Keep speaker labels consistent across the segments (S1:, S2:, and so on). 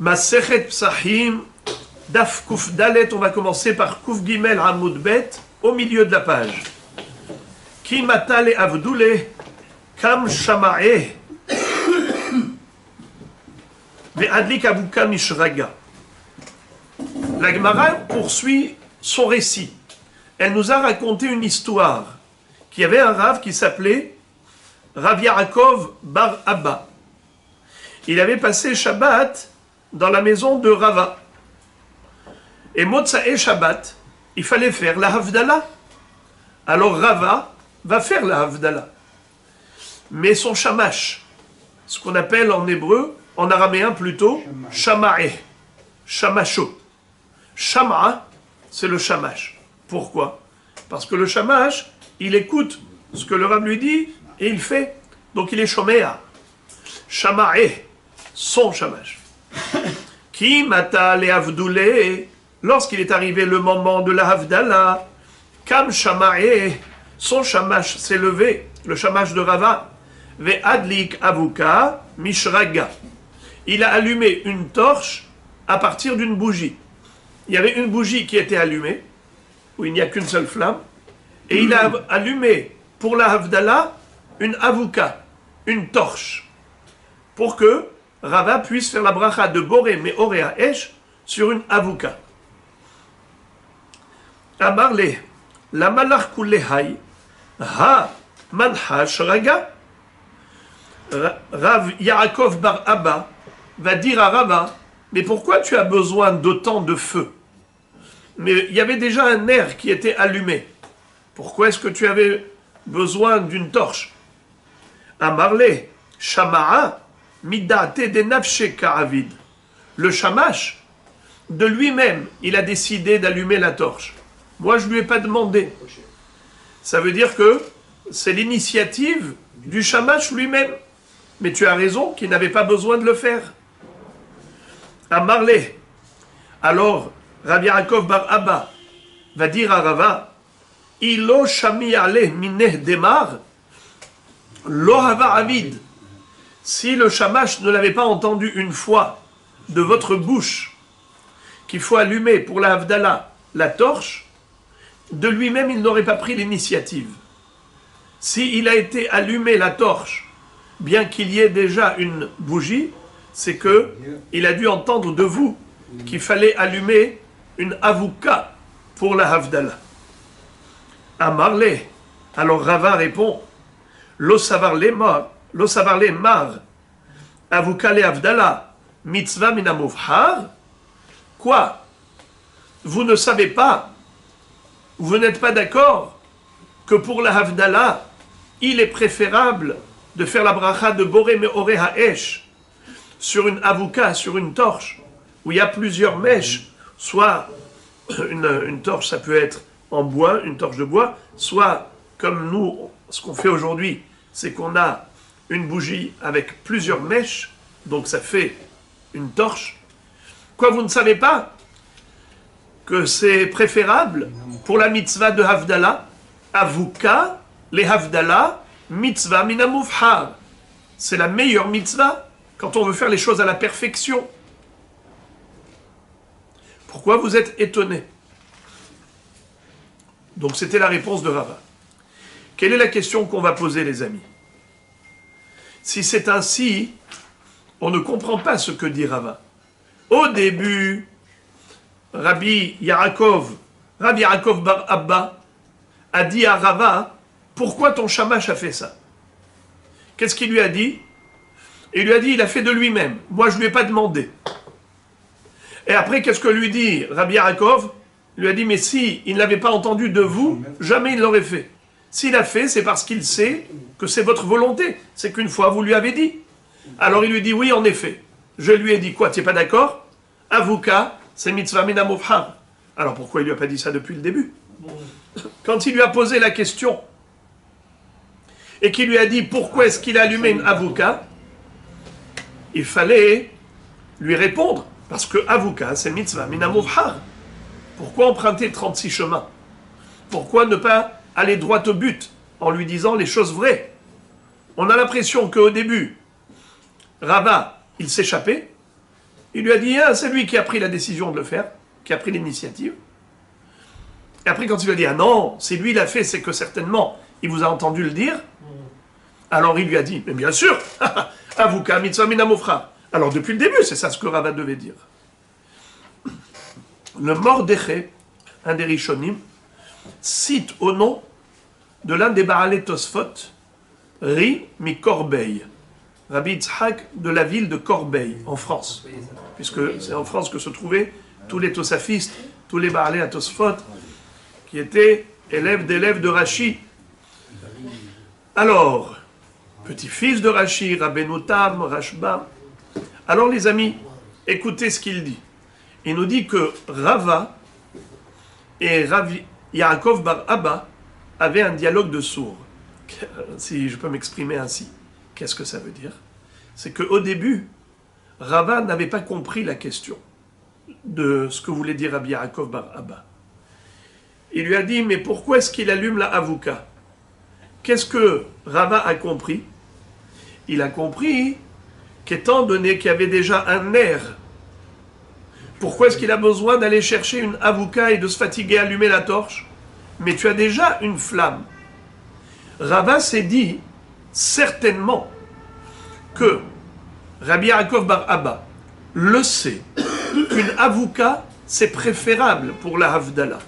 S1: Masechet Psachim, Daf Kuf Dalet, on va commencer par Kuf Gimel Hamoud Bet, au milieu de la page. Ki matale avdoule, kam shama'eh, ve'adlik avuka mishraga. La Gemara poursuit son récit. Elle nous a raconté une histoire qu'il y avait un Rav qui s'appelait Rav Yaakov Bar Abba. Il avait passé Shabbat dans la maison de Rava. Et Motsae Shabbat, il fallait faire la Havdalah. Alors Rava va faire la Havdalah. Mais son shamash, ce qu'on appelle en hébreu, en araméen plutôt, shama'eh, shamasho. Shama, c'est le shamash. Pourquoi? Parce que le shamash, il écoute ce que le Rav lui dit et il fait. Donc il est shoméa. Shama'eh, son shamash. Ki mata le avdoulé, lorsqu'il est arrivé le moment de la Havdalah, kam shama'eh, son shamash s'est levé, le shamash de Rava, ve adlik avuka mishraga. Il a allumé une torche à partir d'une bougie. Il y avait une bougie qui était allumée, où il n'y a qu'une seule flamme, et il a allumé pour la Havdalah une avuka, une torche, pour que Rava puisse faire la bracha de Boré Meoré Haesh sur une avuka. Amarle, la malach kulehai, ha manha shraga. Rav Yaakov Bar Abba va dire à Rava, mais pourquoi tu as besoin d'autant de feu? Mais il y avait déjà un nerf qui était allumé. Pourquoi est-ce que tu avais besoin d'une torche? Amarle, Shama'a, Midate de Nafshe Ka'avid. Le Shamash, de lui-même, il a décidé d'allumer la torche. Moi, je ne lui ai pas demandé. Ça veut dire que c'est l'initiative du Shamash lui-même. Mais tu as raison qu'il n'avait pas besoin de le faire. Amarle. Alors, Rabbi Yaakov Bar Abba va dire à Rava, Ilo shami aleh mineh demar, lo hava avid. Si le shamash ne l'avait pas entendu une fois de votre bouche, qu'il faut allumer pour la Havdalah la torche, de lui-même il n'aurait pas pris l'initiative. S'il a été allumé la torche, bien qu'il y ait déjà une bougie, c'est que il a dû entendre de vous qu'il fallait allumer une avuka pour la Havdalah. Amarle. Alors Rava répond, Lo savarle mar, avuka le Havdalah, mitzvah minamuvhar. Quoi? Vous ne savez pas, vous n'êtes pas d'accord que pour la Havdalah, il est préférable de faire la bracha de Boré Meoré Haesh sur une avuka, sur une torche, où il y a plusieurs mèches, soit une torche, ça peut être en bois, une torche de bois, soit comme nous, ce qu'on fait aujourd'hui, c'est qu'on a une bougie avec plusieurs mèches, donc ça fait une torche. Quoi, vous ne savez pas que c'est préférable pour la mitzvah de Havdalah, avuka, les Havdalah, mitzvah minamuvhar. C'est la meilleure mitzvah quand on veut faire les choses à la perfection. Pourquoi vous êtes étonnés? Donc c'était la réponse de Rava. Quelle est la question qu'on va poser, les amis? Si c'est ainsi, on ne comprend pas ce que dit Rava. Au début, Rabbi Yaakov Bar Abba a dit à Rava, pourquoi ton shamash a fait ça? Qu'est-ce qu'il lui a dit? Il lui a dit, il a fait de lui-même. Moi, je ne lui ai pas demandé. Et après, qu'est-ce que lui dit Rabbi Yaakov? Il lui a dit, mais si il ne l'avait pas entendu de vous, jamais il l'aurait fait. S'il a fait, c'est parce qu'il sait que c'est votre volonté. C'est qu'une fois, vous lui avez dit. Alors il lui dit, oui, en effet. Je lui ai dit, quoi, tu n'es pas d'accord? Avuka, c'est mitzvah minamuvhar. Alors pourquoi il ne lui a pas dit ça depuis le début? Quand il lui a posé la question, et qu'il lui a dit, pourquoi est-ce qu'il a allumé une avuka? Il fallait lui répondre. Parce que avuka, c'est mitzvah minamuvhar. Pourquoi emprunter 36 chemins? Pourquoi ne pas aller droit au but en lui disant les choses vraies? On a l'impression qu'au début, Rava, il s'échappait, Il lui a dit, ah, c'est lui qui a pris la décision de le faire, qui a pris l'initiative. Et après, quand il lui a dit, ah non, c'est lui qui l'a fait, c'est que certainement, il vous a entendu le dire. Alors il lui a dit, mais bien sûr, Avuka mitzvah min hamofrar. Alors depuis le début, c'est ça ce que Rava devait dire. Le Mordechai, un des Rishonim, cite au nom de l'un des Baalei Tosfot, Ri mi Corbeil, Rabbi Yitzhak de la ville de Corbeil, en France. Puisque c'est en France que se trouvaient tous les Tosafistes, tous les Baalei à Tosfot, qui étaient élèves d'élèves de Rashi. Alors, petit-fils de Rashi, Rabbeinu Tam, Rashba. Alors les amis, écoutez ce qu'il dit. Il nous dit que Rava et Yaakov bar Abba avaient un dialogue de sourds. Si je peux m'exprimer ainsi, qu'est-ce que ça veut dire? C'est qu'au début, Rava n'avait pas compris la question de ce que voulait dire Rabbi Yaakov bar Abba. Il lui a dit, mais pourquoi est-ce qu'il allume la Avuka? Qu'est-ce que Rava a compris? Il a compris qu'étant donné qu'il y avait déjà un nerf, pourquoi est-ce qu'il a besoin d'aller chercher une Avuka et de se fatiguer à allumer la torche? Mais tu as déjà une flamme. Rava s'est dit certainement que Rabbi Yaakov bar Abba le sait, qu'une Avuka c'est préférable pour la Havdalah.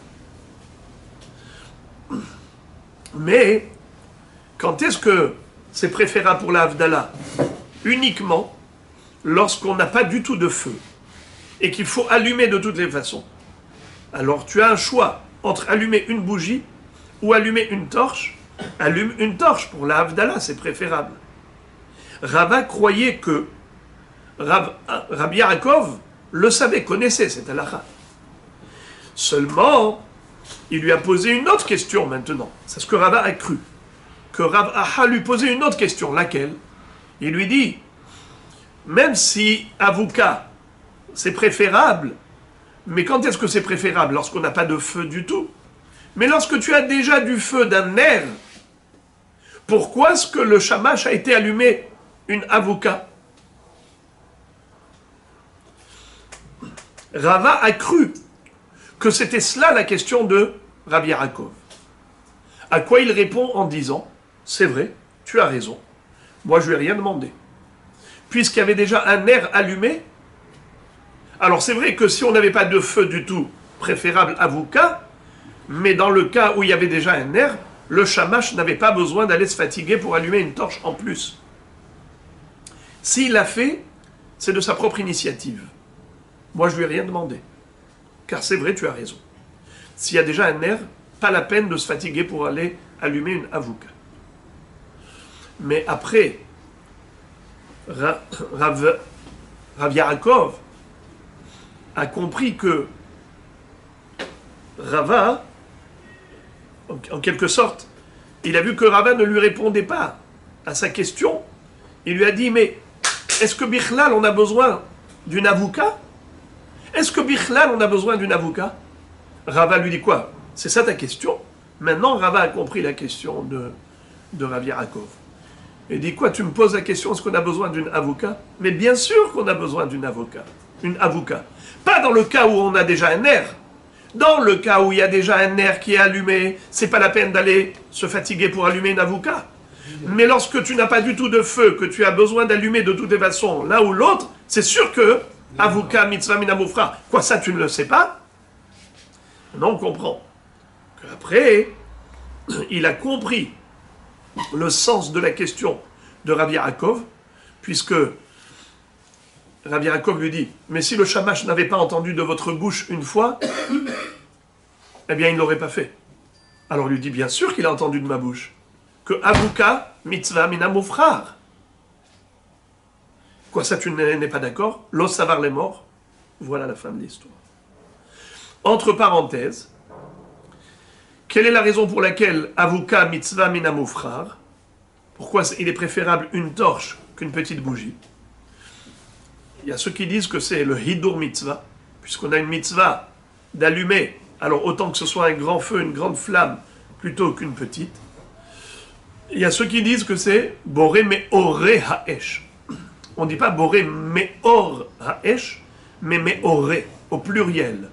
S1: Mais quand est-ce que c'est préférable pour la Havdalah? Uniquement lorsqu'on n'a pas du tout de feu et qu'il faut allumer de toutes les façons. Alors tu as un choix entre allumer une bougie ou allumer une torche. Allume une torche pour la Havdalah, c'est préférable. Rava croyait que Rabbi Yaakov le savait, connaissait cette halakha. Seulement, il lui a posé une autre question maintenant. C'est ce que Rava a cru. Que Rav Aha lui posait une autre question. Laquelle? Il lui dit, même si Avuka, c'est préférable, mais quand est-ce que c'est préférable? Lorsqu'on n'a pas de feu du tout. Mais lorsque tu as déjà du feu d'un nerf, pourquoi est-ce que le shamash a été allumé une Avuka? Rava a cru que c'était cela la question de Rabbi Yaakov. À quoi il répond en disant, c'est vrai, tu as raison, moi je lui ai rien demandé. Puisqu'il y avait déjà un nerf allumé, alors c'est vrai que si on n'avait pas de feu du tout, préférable Avuka, mais dans le cas où il y avait déjà un nerf, le shamash n'avait pas besoin d'aller se fatiguer pour allumer une torche en plus. S'il l'a fait, c'est de sa propre initiative. Moi, je lui ai rien demandé. Car c'est vrai, tu as raison. S'il y a déjà un nerf, pas la peine de se fatiguer pour aller allumer une Avuka. Mais après, Rav Yaakov a compris que Rava, en quelque sorte, il a vu que Rava ne lui répondait pas à sa question. Il lui a dit, mais est-ce que Bichlal, on a besoin d'une Avuka? Est-ce que Bichlal, on a besoin d'une Avuka? Rava lui dit quoi? C'est ça ta question? Maintenant, Rava a compris la question de Rav Yaakov. Il dit quoi? Tu me poses la question, est-ce qu'on a besoin d'une Avuka? Mais bien sûr qu'on a besoin d'une Avuka. Une Avuka. Pas dans le cas où on a déjà un nerf. Dans le cas où il y a déjà un nerf qui est allumé, c'est pas la peine d'aller se fatiguer pour allumer une Avuka. Mais lorsque tu n'as pas du tout de feu, que tu as besoin d'allumer de toutes les façons l'un ou l'autre, c'est sûr que Avuka mitzvah min hamofrar. Quoi, ça tu ne le sais pas? Non, on comprend qu'après, il a compris le sens de la question de Rabbi Yaakov, puisque Rabbi Yaakov lui dit, mais si le shamash n'avait pas entendu de votre bouche une fois, eh bien il ne l'aurait pas fait. Alors il lui dit, bien sûr qu'il a entendu de ma bouche, que Avuka mitzvah min hamofrar. Quoi, ça tu n'es pas d'accord? L'os savar les morts. Voilà la fin de l'histoire. Entre parenthèses, quelle est la raison pour laquelle Avuka mitzvah min hamofrar? Pourquoi il est préférable une torche qu'une petite bougie? Il y a ceux qui disent que c'est le hidur mitzvah, puisqu'on a une mitzvah d'allumer, alors autant que ce soit un grand feu, une grande flamme, plutôt qu'une petite. Il y a ceux qui disent que c'est boré meoré haesh. On ne dit pas boré meor haesh, mais meoré, au pluriel.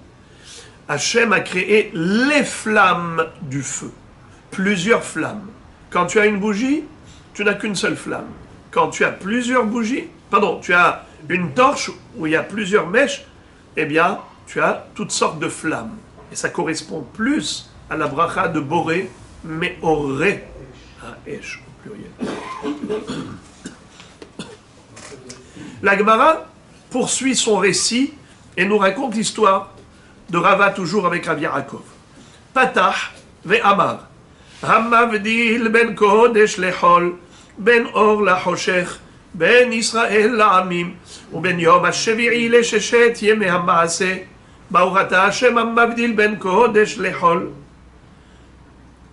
S1: Hachem a créé les flammes du feu, plusieurs flammes. Quand tu as une bougie, tu n'as qu'une seule flamme. Quand tu as plusieurs bougies, tu as une torche où il y a plusieurs mèches, eh bien, tu as toutes sortes de flammes. Et ça correspond plus à la bracha de Boré, meoré, à Esh, au pluriel. La Gemara poursuit son récit et nous raconte l'histoire de Rava, toujours avec Rabbi Yaakov. Patah ve'amar, Hamavdil ben kodesh lechol, ben or lachoshech, ben Israël la'amim, ou ben yom ha-shevi'i lesheshet yemei ha-maaseh, baruch ata Hashem hamavdil ben kodesh lechol.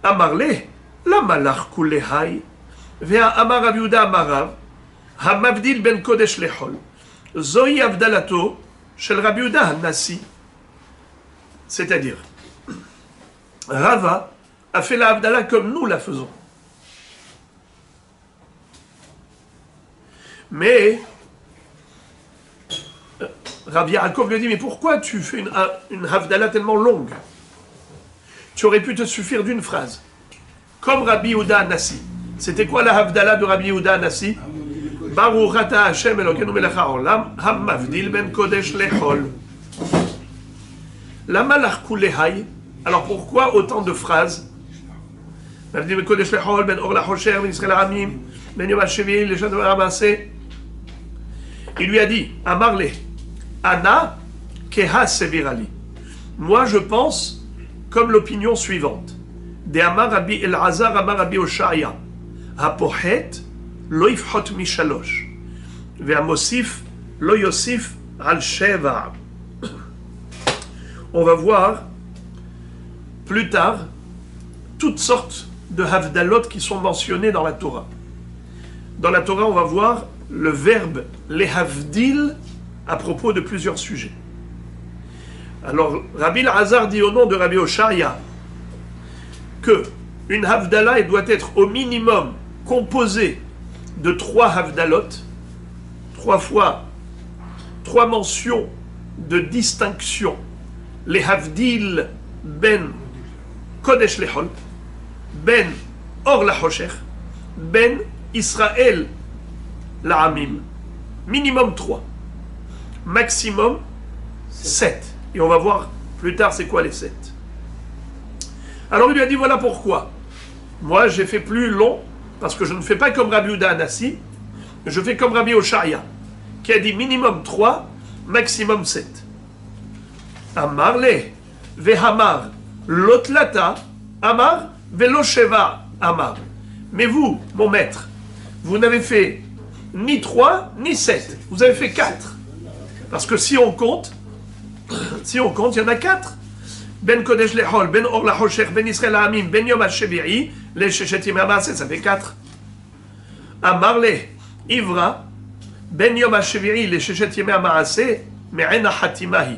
S1: Amar le, lama lach kulehai, ve'amar Rav Yehuda amar Rav, hamavdil ben kodesh lechol. Zohi avdalato shel Rabbi Yehuda ha-Nasi. C'est-à-dire, Rava a fait la Havdalah comme nous la faisons. Mais Rabbi Yaakov lui dit, mais pourquoi tu fais une Havdalah tellement longue? Tu aurais pu te suffire d'une phrase. Comme Rabbi Yehuda Nasi. C'était quoi la Havdalah de Rabbi Yehuda Nasi? Baruch ata Hashem Elokeinu melech haolam, hamavdil ben kodesh lechol. Lama lachku lehai. Alors pourquoi autant de phrases? Hamavdil ben kodesh lechol, ben or lachosher, ben Israël la'amim, ben yom ha-shevi'i lesheshet yemei ha-maaseh. Il lui a dit, Amarle, Anna keha sevirali. Moi je pense comme l'opinion suivante. De Amar Rabbi Elazar, Amar Rabbi Oshaya. Hapochet lo yifchot mishalosh. Ve'amosif lo yosif al sheva. On va voir plus tard toutes sortes de havdalot qui sont mentionnées dans la Torah. Dans la Torah, on va voir le verbe lehavdil à propos de plusieurs sujets. Alors, Rabbi Elazar dit au nom de Rabbi Oshaya que une havdalah elle doit être au minimum composée de 3 havdalot, 3 fois, 3 mentions de distinction. Lehavdil ben kodesh lechol, ben or lachoshech, ben Israël la'amim. Minimum 3. Maximum 7. Et on va voir plus tard c'est quoi les 7. Alors il lui a dit voilà pourquoi. Moi j'ai fait plus long, parce que je ne fais pas comme Rabbi Yehuda Anassi, je fais comme Rabbi Oshaya, qui a dit minimum 3, maximum 7. Amar le, vehamar, lotlata, amar, velosheva, amar. Mais vous, mon maître, vous n'avez fait ni 3, ni 7. Vous avez fait 4. Parce que si on compte, il y en a 4. Ben Kodesh Lechol, Ben Or Lachoshech, Ben Israël La'amim, Ben Yom HaShevi'i, Les Sheshet Yemei ha-Maaseh, ça fait 4. Amar le, Ivra, Ben Yom HaShevi'i, Les Sheshet Yemei ha-Maaseh, Me'en ha-Hatimahi.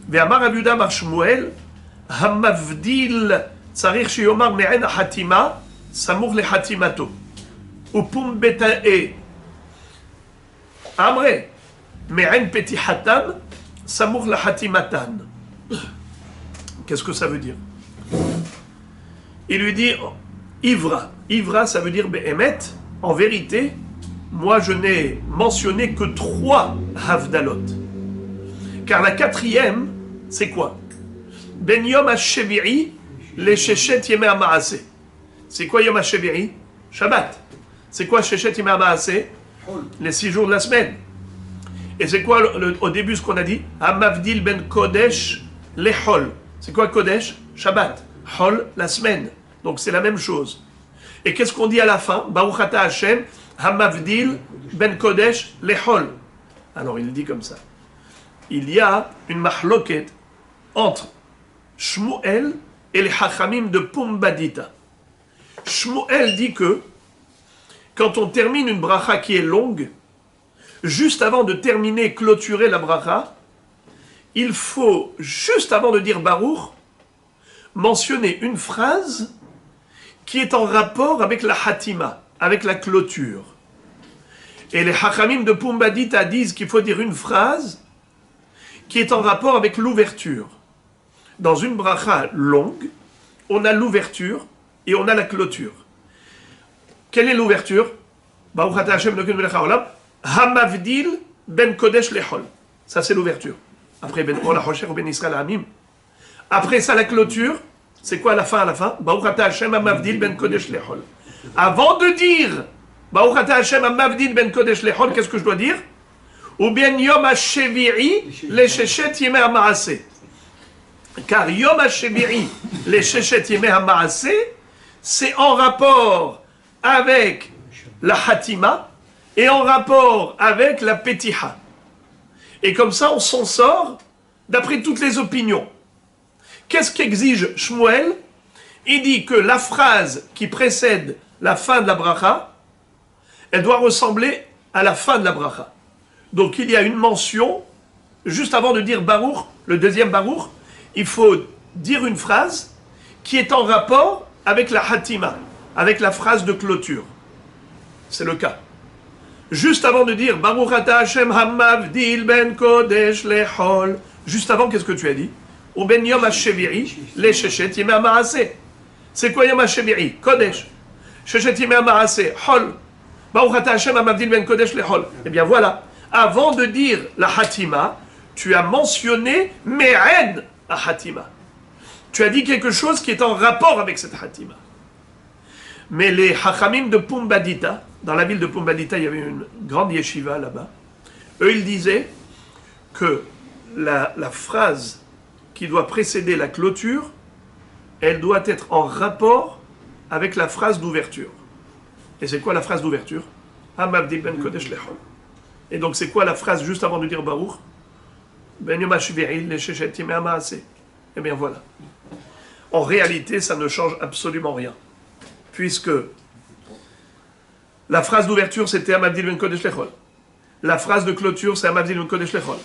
S1: Ve'amar Rabbi Yehuda Amar Shmuel, Hamavdil, Tzarich Sheyomar Me'en ha-Hatima, Samour le-Hatimato. Upum Beta'e. Amre, Me'en Petihatam, Samour la-Hatimatan. Qu'est-ce que ça veut dire? Il lui dit Ivra. Ivra, ça veut dire Behemet. En vérité, moi je n'ai mentionné que 3 Havdalot. Car la 4e, c'est quoi? Ben Yom HaShevi'i, les Sheshet Yemei ha-Maaseh. C'est quoi Yom HaShevi'i? Shabbat. C'est quoi Sheshet Yemei ha-Maaseh? Les 6 jours de la semaine. Et c'est quoi au début ce qu'on a dit? Hamavdil ben Kodesh lechol. C'est quoi Kodesh? Shabbat. Hol, la semaine. Donc c'est la même chose. Et qu'est-ce qu'on dit à la fin? Baruch ata Hashem, Hamavdil ben Kodesh lechol. Alors il dit comme ça. Il y a une mahloket entre Shmuel et les Hachamim de Pumbadita. Shmuel dit que quand on termine une bracha qui est longue, juste avant de terminer, clôturer la bracha, il faut, juste avant de dire Baruch, mentionner une phrase qui est en rapport avec la Hatima, avec la clôture. Et les Hachamim de Pumbadita disent qu'il faut dire une phrase qui est en rapport avec l'ouverture. Dans une bracha longue, on a l'ouverture et on a la clôture. Quelle est l'ouverture? Baruch atah Hashem Elokeinu melech haolam, hamavdil ben kodesh lechol. Ça c'est l'ouverture. Après ben or lachocher ou ben Israël hamim. Après ça la clôture, c'est quoi à la fin? À la fin, Baruch atah Hashem hamavdil ben kodesh lechol. Avant de dire Baruch atah Hashem hamavdil ben kodesh lechol, qu'est-ce que je dois dire? Ou bien Yom HaShevi'i le Sheshet Yemei HaMaaseh. Car Yom HaShevi'i le Sheshet Yemei HaMaaseh, c'est en rapport avec la Hatima et en rapport avec la Petiha. Et comme ça, on s'en sort d'après toutes les opinions. Qu'est-ce qu'exige Shmuel? Il dit que la phrase qui précède la fin de la bracha, elle doit ressembler à la fin de la bracha. Donc il y a une mention, juste avant de dire Baruch, le deuxième Baruch, il faut dire une phrase qui est en rapport avec la Hatima, avec la phrase de clôture. C'est le cas. Juste avant de dire Baruch atah Hashem hamavdil ben kodesh lechol, juste avant, qu'est-ce que tu as dit? Ou ben yom ha-shevi'i le sheshet yemei ha-maaseh. C'est quoi yom ha-shevi'i? Kodesh. Sheshet yemei ha-maaseh, hol. Baruch atah Hashem hamavdil ben kodesh lechol. Eh bien voilà. Avant de dire la Hatima, tu as mentionné Me'en à Hatima. Tu as dit quelque chose qui est en rapport avec cette Hatima. Mais les Hachamim de Pumbedita, dans la ville de Pumbedita, il y avait une grande yeshiva là-bas. Eux, ils disaient que la phrase qui doit précéder la clôture, elle doit être en rapport avec la phrase d'ouverture. Et c'est quoi la phrase d'ouverture? Hamavdil ben kodesh lechol. Et donc, c'est quoi la phrase juste avant de dire Baruch? Ben yom ha-shevi'i le sheshet yemei ha-maaseh. Eh bien, voilà. En réalité, ça ne change absolument rien. Puisque la phrase d'ouverture, c'était Hamavdil ben kodesh lechol. La phrase de clôture, c'est Hamavdil ben kodesh lechol.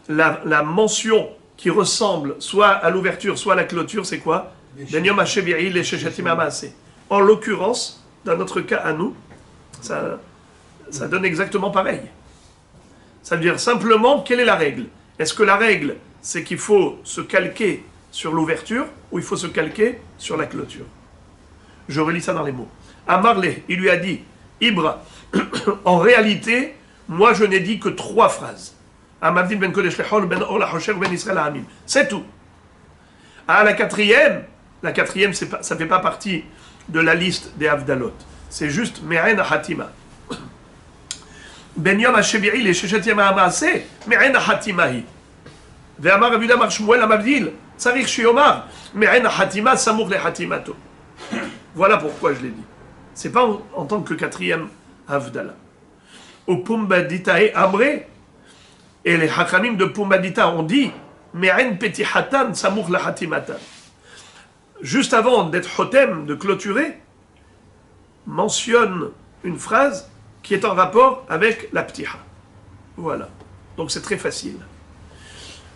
S1: La mention qui ressemble soit à l'ouverture, soit à la clôture, c'est quoi? Ben yom ha-shevi'i le sheshet yemei ha-maaseh. En l'occurrence, dans notre cas à nous, ça donne exactement pareil. Ça veut dire simplement, quelle est la règle? Est-ce que la règle, c'est qu'il faut se calquer sur l'ouverture ou il faut se calquer sur la clôture? Je relis ça dans les mots. Amarle, il lui a dit, Ibra, en réalité, moi je n'ai dit que 3 phrases. Hamavdil ben kodesh lechol, ben or lachocher, ben Israël hamim. C'est tout. Ah, la quatrième, ça ne fait pas partie de la liste des Havdalot. C'est juste Me'en ha-Hatima. Ben yom ha-shevi'i le sheshet yemei ha-maaseh, me'en ha-Hatima hi. Ve'amar Rav Yehuda bar Shmuel hamavdil, tzarich sheyomar, me'en ha-Hatima samuch le-Hatimato. Voilà pourquoi je l'ai dit. C'est pas en tant que 4e Havdalah. Au Pumbeditae Amré, et les Hachamim de Pumbedita ont dit, me'en petihatan samuch le-Hatimatan. Juste avant d'être chotem, de clôturer, mentionne une phrase qui est en rapport avec la ptiha. Voilà. Donc c'est très facile.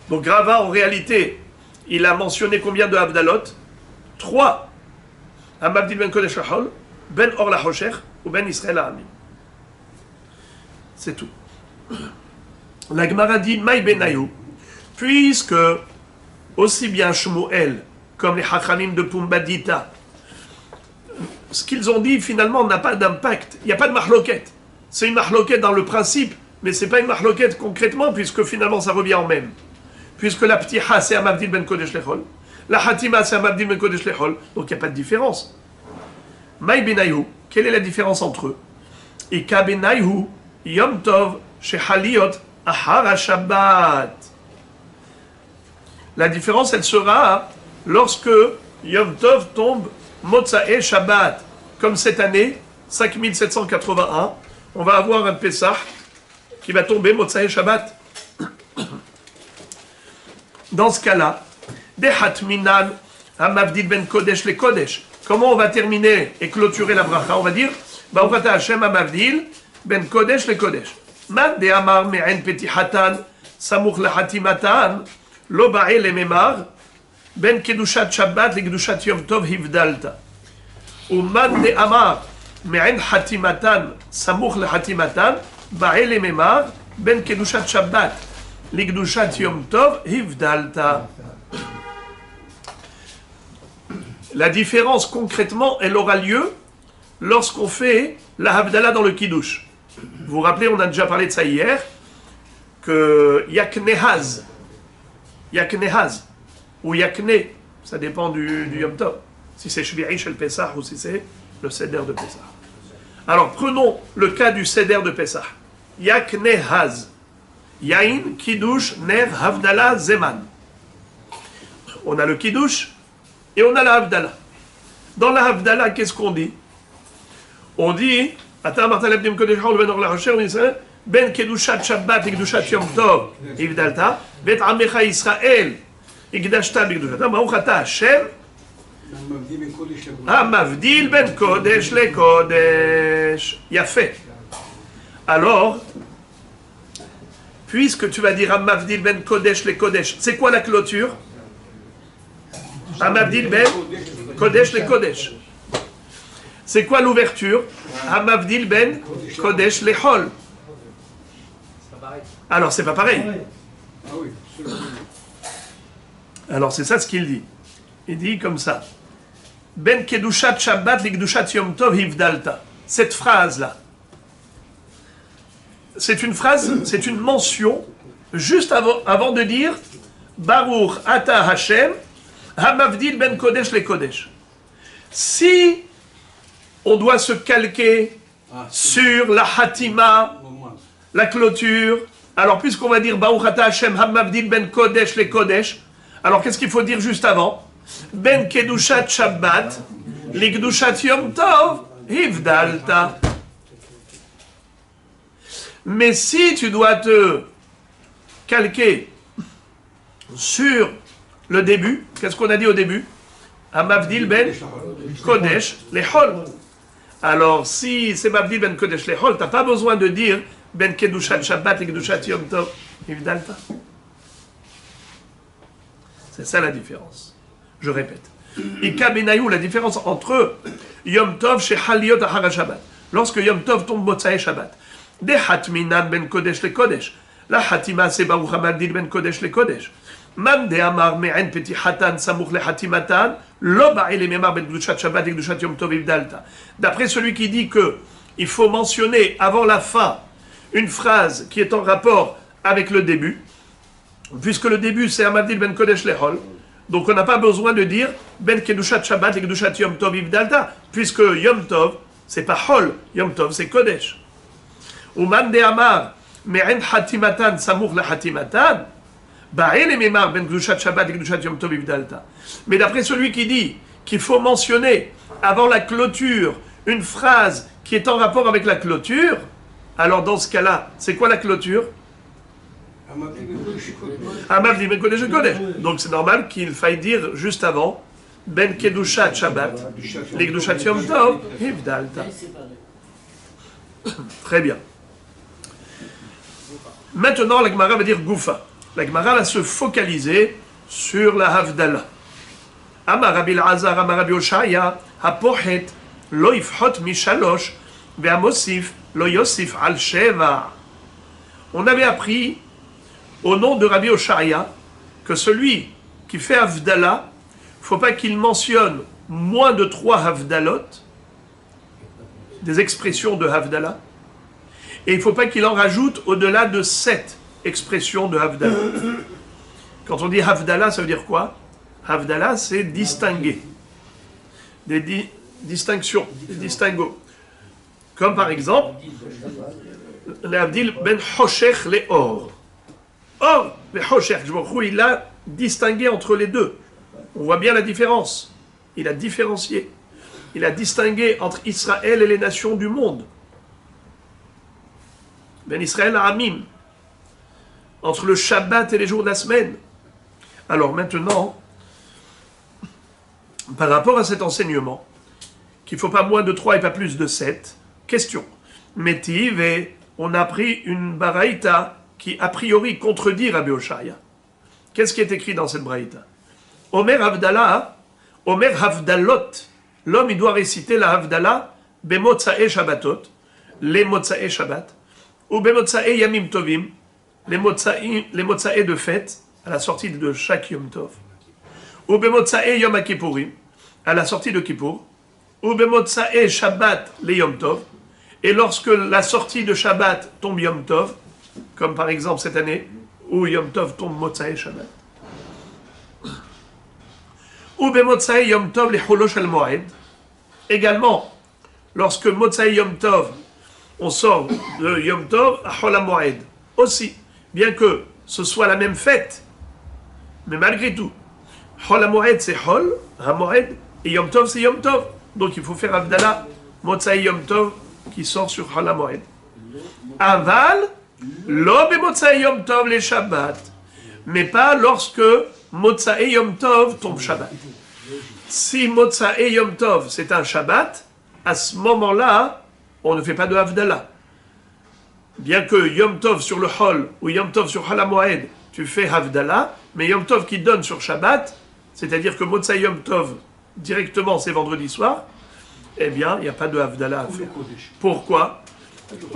S1: Donc Rava, en réalité, il a mentionné combien de Havdalot? 3. Hamavdil ben kodesh lechol, ben or lachocher, ou ben Israël hamim. C'est tout. La Gemara dit, Maï benayu, puisque aussi bien Shmuel comme les Hachamim de Pumbedita, ce qu'ils ont dit finalement n'a pas d'impact. Il n'y a pas de mahloket. C'est une mahloket dans le principe, mais ce n'est pas une mahloket concrètement, puisque finalement ça revient en même. Puisque la ptiha c'est Hamavdil ben kodesh lechol, la hatima c'est Hamavdil ben kodesh lechol, donc il n'y a pas de différence. Maï benayu, quelle est la différence entre eux? Ika benayu yom tov shehaliot ahar Shabbat. La différence, elle sera lorsque Yom Tov tombe Motzae Shabbat. Comme cette année, 5781, on va avoir un Pessah qui va tomber Motzae Shabbat. Dans ce cas-là, Dehat Minan Hamavdil ben Kodesh le Kodesh. Comment on va terminer et clôturer la bracha? On va dire Baruch atah Hashem Hamavdil ben Kodesh le Kodesh. Man de Amar me'en petihatan samuch lehatimatan lo ba'e le memar ben kedushat Shabbat le kedushat Yom Tov hivdalta. Ou man de Amar me'en hatimatan samuch lehatimatan ba'e le memar ben kedushat Shabbat Likdushat Yom Tov Hivdalta. La différence concrètement, elle aura lieu lorsqu'on fait la Havdalah dans le Kiddush. Vous vous rappelez, on a déjà parlé de ça hier, que Yaknehaz, ou Yakne, ça dépend du Yom Tov, si c'est Shvi'i Shel Pesach ou si c'est le Seder de Pesach. Alors prenons le cas du Seder de Pesach. Yaknehaz, Yain, Kiddush, Ner, Havdalah, Zeman. On a le Kiddush et on a la Havdalah. Dans la Havdalah, qu'est-ce qu'on dit? On dit, Ben Kedushat Shabbat et Kedushat Yom Tov, Ivdalta, Bet Amecha Israël, Igdashta Bigdushat, Baruch Ata Hashem, Hamavdil Ben Kodesh le Kodesh. Yafé. Alors, puisque tu vas dire Hamavdil Ben Kodesh le Kodesh, c'est quoi la clôture? Hamavdil Ben Kodesh le Kodesh. C'est quoi l'ouverture? Hamavdil Ben Kodesh le Hol. Alors, c'est pas pareil. Alors, c'est ça ce qu'il dit. Il dit comme ça. Ben Kedushat Shabbat li Kedushat Yom Tov Hivdalta. Cette phrase-là, c'est une phrase, c'est une mention, juste avant de dire Baruch Ata Hashem, Hamavdil Ben Kodesh le Kodesh. Si on doit se calquer sur la Hatima, la clôture, alors puisqu'on va dire Baruch Ata Hashem, Hamavdil Ben Kodesh le Kodesh, alors qu'est-ce qu'il faut dire juste avant? Ben Kedushat Shabbat, li Kedushat Yom Tov, Hivdalta. Mais si tu dois te calquer sur le début, qu'est-ce qu'on a dit au début? Hamavdil Ben Kodesh le Hol. Alors si c'est Mavdil Ben Kodesh le Hol, tu n'as pas besoin de dire Ben Kedushat Shabbat, li Kedushat Yom Tov, Hivdalta. C'est ça la différence. Je répète. Ika Benayou, la différence entre Yom Tov chez Haliot Ahara Shabbat. Lorsque Yom Tov tombe Motsae Shabbat. De Hatminan Ben Kodesh le Kodesh. La Hatima c'est Baruch Hamavdil Ben Kodesh le Kodesh. Man de Amar Me'en Petihatan Samuch le Hatimatan. Lo Ba'il Memar Ben Kedushat Shabbat et Kedushat Yom Tov Ivdalta. D'après celui qui dit que il faut mentionner avant la fin une phrase qui est en rapport avec le début, puisque le début c'est Hamavdil Ben Kodesh le Hol. Donc on n'a pas besoin de dire Ben Kedushat Shabbat et Kedushat Yom Tov Ivdalta, puisque Yom Tov, c'est pas Hol, Yom Tov, c'est Kodesh. Uman de Amar, Me'en Hatimatan, Samour la Hatimatan, Ba'el et Memar, Ben Kedushat Shabbat et Kedushat Yom Tov Ivdalta. Mais d'après celui qui dit qu'il faut mentionner avant la clôture une phrase qui est en rapport avec la clôture, alors dans ce cas-là, c'est quoi la clôture? Hamavdil Ben Kodesh le Kodesh. Donc c'est normal qu'il faille dire juste avant Ben Kedushat Shabbat, li Kedushat Yom Tov, Hivdalta. Très bien. Maintenant, la Gemara va dire Goufa. La Gemara va se focaliser sur la Havdalah. Amar Rabbi Elazar, Amar Rabbi Oshaya, Hapochet, lo yifhot mishalosh, ve'amosif, lo yosif al sheva. On avait appris au nom de Rabbi Oshaya que celui qui fait Havdalah, il ne faut pas qu'il mentionne moins de 3 Havdalot, des expressions de Havdalah, et il ne faut pas qu'il en rajoute au-delà de 7 expressions de Havdalah. Quand on dit Havdalah, ça veut dire quoi? Havdalah, c'est distinguer, des distinctions, des distinguos. Comme par exemple, l'Havdil ben Hoshech le Or. Or, le Hoshech, il a distingué entre les deux. On voit bien la différence. Il a différencié. Il a distingué entre Israël et les nations du monde. Ben Israël Amim. Entre le Shabbat et les jours de la semaine. Alors maintenant, par rapport à cet enseignement, qu'il ne faut pas moins de 3 et pas plus de 7, question. Métiv, et on a pris une baraïta qui a priori contredit Rabbi Oshaya. Qu'est-ce qui est écrit dans cette baraïta? Omer Havdalah, Omer Havdalot. L'homme, il doit réciter la Havdalah, Bemotsae Shabbatot, les Motsae Shabbat, ou Bemotsae Yamim Tovim, les Motsae de fête, à la sortie de chaque Yom Tov, ou Bemotsae Yom HaKippurim, à la sortie de Kippour, ou Bemotsae Shabbat les Yom Tov, et lorsque la sortie de Shabbat tombe Yom Tov, comme par exemple cette année, où Yom Tov tombe Motsae Shabbat, ou Bemotsae Yom Tov les Cholosh al Moed, également, lorsque Motsae Yom Tov, on sort de Yom Tov à Chol HaMoed, aussi, bien que ce soit la même fête, mais malgré tout, Chol HaMoed c'est Chol HaMoed, et Yom Tov c'est Yom Tov. Donc il faut faire Havdalah, Motsae Yom Tov, qui sort sur Chol HaMoed. Aval, lo b'Motsae Yom Tov les Shabbat, mais pas lorsque Motsae Yom Tov tombe Shabbat. Si Motsae Yom Tov c'est un Shabbat, à ce moment-là, on ne fait pas de Havdalah. Bien que Yom Tov sur le Chol ou Yom Tov sur Chol HaMoed, tu fais Havdalah, mais Yom Tov qui donne sur Shabbat, c'est-à-dire que Motsae Yom Tov directement c'est vendredi soir, eh bien il n'y a pas de Havdalah à faire. Pourquoi?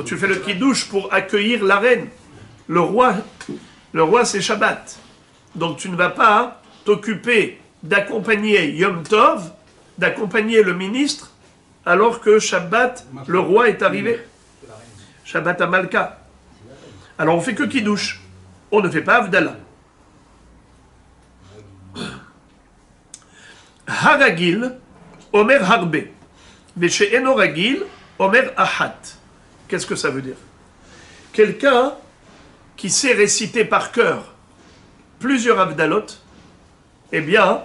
S1: Tu fais le Kiddush pour accueillir la reine. Le roi c'est Shabbat. Donc tu ne vas pas t'occuper d'accompagner Yom Tov, d'accompagner le ministre, alors que Shabbat, le roi est arrivé. Shabbat à Malka. Alors on fait que Kiddush. On ne fait pas Havdalah. Haragil, Omer Harbe. Veshe'eno Ragil, Omer Ahat. Qu'est-ce que ça veut dire? Quelqu'un qui sait réciter par cœur plusieurs Havdalot, eh bien,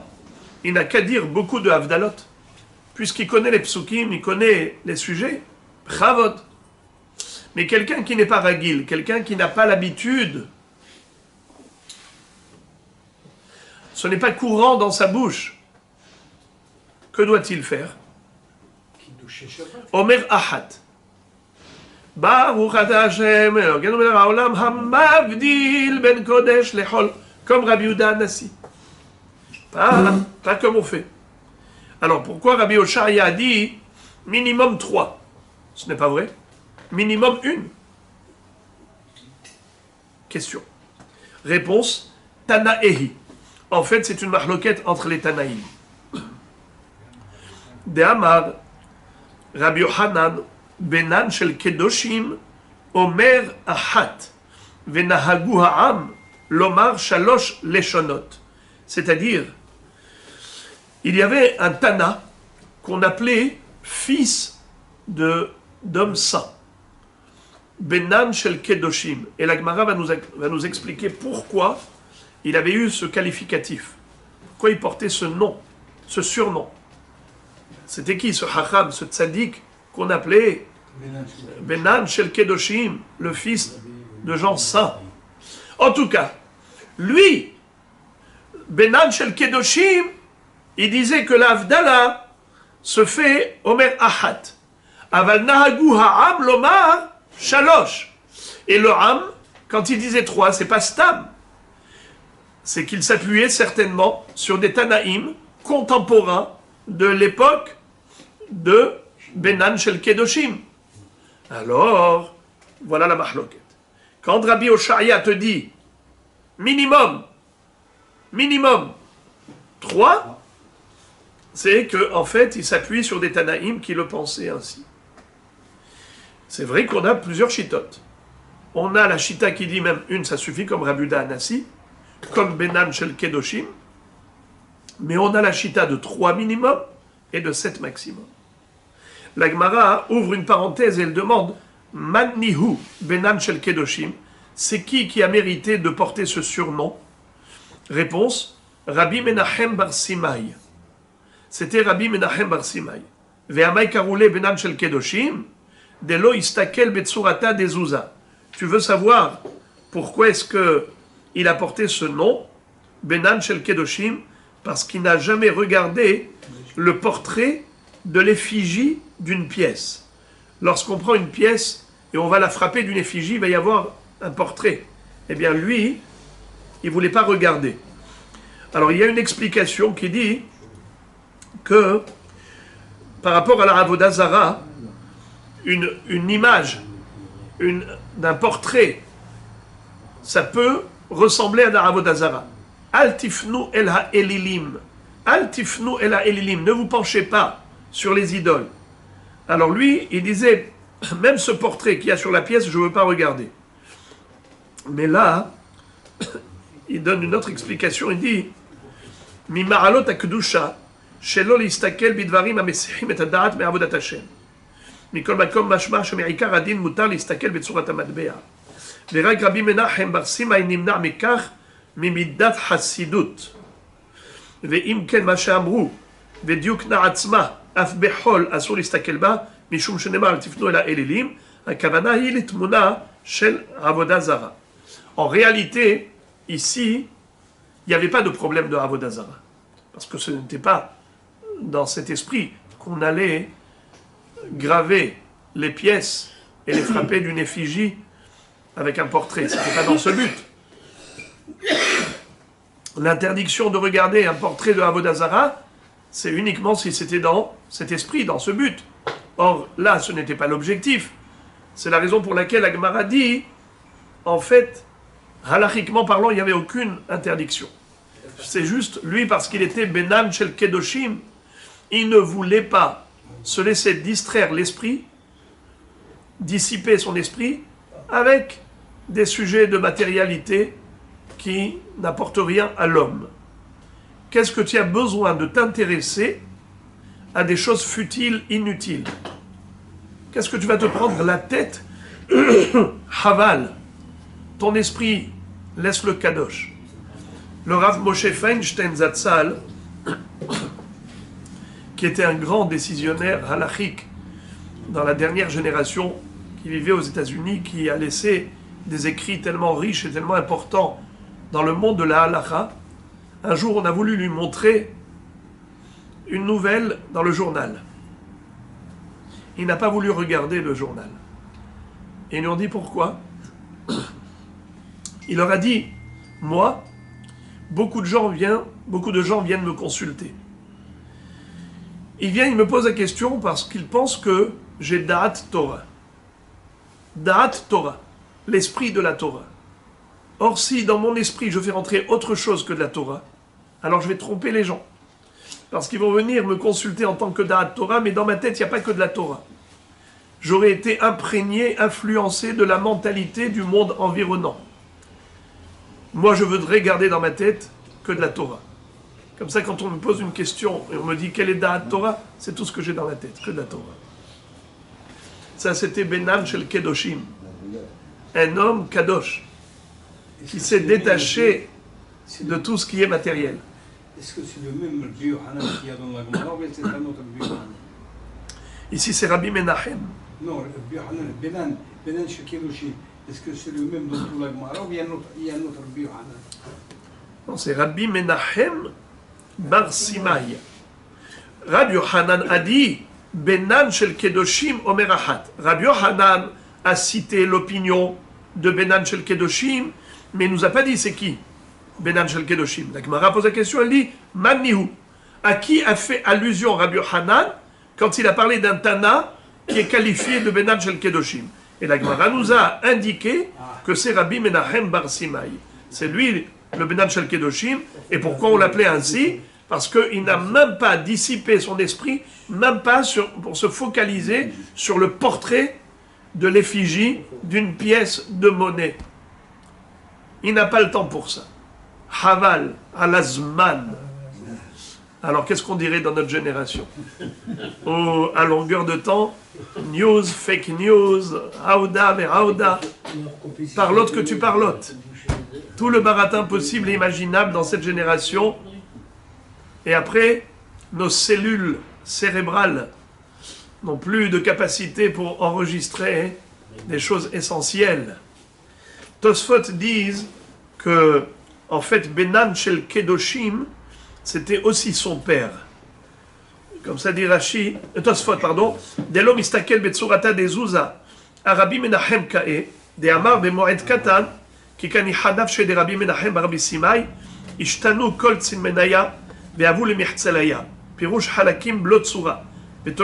S1: il n'a qu'à dire beaucoup de Havdalot. Puisqu'il connaît les psukim, il connaît les sujets, Chavod. Mais quelqu'un qui n'est pas Ragil, quelqu'un qui n'a pas l'habitude, ce n'est pas courant dans sa bouche, que doit-il faire? Omer Ahat. Baruch ata Hashem, Elokeinu melech haolam, hamavdil ben kodesh lechol, comme Rabbi Yehuda Hanassi. Pas comme on fait. Alors pourquoi Rabbi Oshaya a dit minimum 3? Ce n'est pas vrai. Minimum 1. Question. Réponse, Tanaehi. En fait, c'est une mahloquette entre les Tanaïm. De Amar, Rabbi Yohanan, Benan shel Kedoshim, Omer Ahat, Venahagu Ha'am, Lomar Shalosh Leshonot. C'est-à-dire, il y avait un Tana qu'on appelait fils d'homme saint. Benan shel Kedoshim. Et la Gemara va nous expliquer pourquoi il avait eu ce qualificatif. Pourquoi il portait ce nom, ce surnom. C'était qui ce Hacham, ce tzaddik qu'on appelait Benan shel Kedoshim, le fils de gens saints. En tout cas, lui, Benan shel Kedoshim, il disait que l'Havdalah se fait Omer Ahat. Aval Nahagu Ha'am Lomar Shalosh. Et le Ham, quand il disait 3, c'est pas Stam. C'est qu'il s'appuyait certainement sur des Tanaïm contemporains de l'époque de Benan shel Kedoshim. Alors, voilà la mahloket. Quand Rabbi Oshaya te dit minimum 3, c'est qu'en fait, il s'appuie sur des Tanaïm qui le pensaient ainsi. C'est vrai qu'on a plusieurs chitotes. On a la chita qui dit même une, ça suffit, comme Rabbi Yehuda Hanassi, comme Benan shel Kedoshim, mais on a la chita de 3 minimum et de 7 maximum. La Gemara ouvre une parenthèse et elle demande Mannihu Benan shel Kedoshim, c'est qui a mérité de porter ce surnom? Réponse, Rabbi Menachem bar Simai. C'était Rabbi Menachem bar Simai. Ve'amai karoule Benan shel Kedoshim, delo istakel betsurata dezouza. Tu veux savoir pourquoi est-ce qu'il a porté ce nom, Benan shel Kedoshim? Parce qu'il n'a jamais regardé le portrait de l'effigie d'une pièce. Lorsqu'on prend une pièce et on va la frapper d'une effigie, il va y avoir un portrait. Eh bien lui, il ne voulait pas regarder. Alors il y a une explication qui dit que par rapport à la Avodah Zara, une image d'un portrait, ça peut ressembler à la Avodah Zara. Al tifnu el ha'elilim. Al tifnu el ha'elilim. Ne vous penchez pas sur les idoles. Alors lui, il disait, même ce portrait qu'il y a sur la pièce, je ne veux pas regarder. Mais là, il donne une autre explication, il dit, Mi ma'alot ha'kedusha, shelo listakel bidvarim ha'mesihim et ha'da'at me'avodat Hashem. Mikol makom mashma sheme'ikar adin mutar listakel betzurat ha'matbe'a. ורק רבי מנחם בר סימאי נמנע מכך ממידת חסידות. ואם כן מה שאמרו, ודיוקנה עצמה, אף בחול אסור להסתכל בה, משום שנאמר אל תפנו אל האלילים, הכוונה היא לתמונה של עבודה זרה. En réalité, ici, il n'y avait pas de problème de Avodah Zara. Parce que ce n'était pas dans cet esprit qu'on allait graver les pièces et les frapper d'une effigie avec un portrait. Ce n'était pas dans ce but. L'interdiction de regarder un portrait de Avodah Zara, c'est uniquement si c'était dans cet esprit, dans ce but. Or, là, ce n'était pas l'objectif. C'est la raison pour laquelle la Gemara dit, en fait, halachiquement parlant, il n'y avait aucune interdiction. C'est juste, lui, parce qu'il était Benan Shel Kedoshim, il ne voulait pas se laisser distraire l'esprit, dissiper son esprit, avec des sujets de matérialité qui n'apportent rien à l'homme. Qu'est-ce que tu as besoin de t'intéresser à des choses futiles, inutiles? Qu'est-ce que tu vas te prendre la tête? Haval, ton esprit, laisse le kadosh. Le Rav Moshe Feinstein Zatzal, qui était un grand décisionnaire halachique dans la dernière génération, qui vivait aux États-Unis, qui a laissé des écrits tellement riches et tellement importants dans le monde de la halakha. Un jour, on a voulu lui montrer une nouvelle dans le journal. Il n'a pas voulu regarder le journal. Et ils lui ont dit pourquoi. Il leur a dit, moi, beaucoup de gens viennent me consulter. Ils viennent, ils me posent la question parce qu'ils pensent que j'ai Da'at Torah. Da'at Torah, l'esprit de la Torah. Or, si dans mon esprit je fais rentrer autre chose que de la Torah, alors je vais tromper les gens. Parce qu'ils vont venir me consulter en tant que Da'at Torah, mais dans ma tête, il n'y a pas que de la Torah. J'aurais été imprégné, influencé de la mentalité du monde environnant. Moi, je voudrais garder dans ma tête que de la Torah. Comme ça, quand on me pose une question et on me dit quelle est Da'at Torah, c'est tout ce que j'ai dans la tête, que de la Torah. Ça, c'était Benan Shel Kedoshim. Un homme kadosh qui s'est détaché de tout ce qui est matériel.
S2: Est-ce que c'est le même Rabbi Yohanan qu'il y a dans la Gemara ou c'est un autre Rabbi Yohanan?
S1: Ici, c'est Rabbi Menachem.
S2: Non, Rabbi Yohanan, Benan Shel Kedoshim. Est-ce que c'est le même dans toute la Gemara ou il y a un autre Rabbi Yohanan?
S1: Non, c'est Rabbi Menachem Bar Simai. Rabbi Yohanan a dit Benan Shel Kedoshim Omer Achat. Rabbi Yohanan a cité l'opinion de Benan Shel Kedoshim, mais il ne nous a pas dit c'est qui Benan Shel Kedoshim. La Gemara pose la question, elle dit Manihu. À qui a fait allusion Rabbi Yohanan quand il a parlé d'un Tana qui est qualifié de Benan Shel Kedoshim? Et la Gemara nous a indiqué que c'est Rabbi Menachem Bar Simai. C'est lui le Benan Shel Kedoshim. Et pourquoi on l'appelait ainsi? Parce qu'il n'a même pas dissipé son esprit, même pas pour se focaliser sur le portrait de l'effigie d'une pièce de monnaie. Il n'a pas le temps pour ça. Haval, alazman. Alors qu'est-ce qu'on dirait dans notre génération? Oh, à longueur de temps, news, fake news, haouda, mais haouda. Parlotte que tu parlottes. Tout le baratin possible et imaginable dans cette génération. Et après, nos cellules cérébrales n'ont plus de capacité pour enregistrer des choses essentielles. Tosfot disent que, en fait, Benan Shel Kedoshim, c'était aussi son père. Comme ça dit Rashi, Tosfot, pardon, Delo mistakel betsurata de Zouza, Arabi Menachem Kae, de Amar bemoed Katan, qui kani hadav chez de Rabbi Menachem Barabi Simai, ishtanu kol tzilmenaya, beavu le mihtzalaya, pirouche halakim blot tsura. Il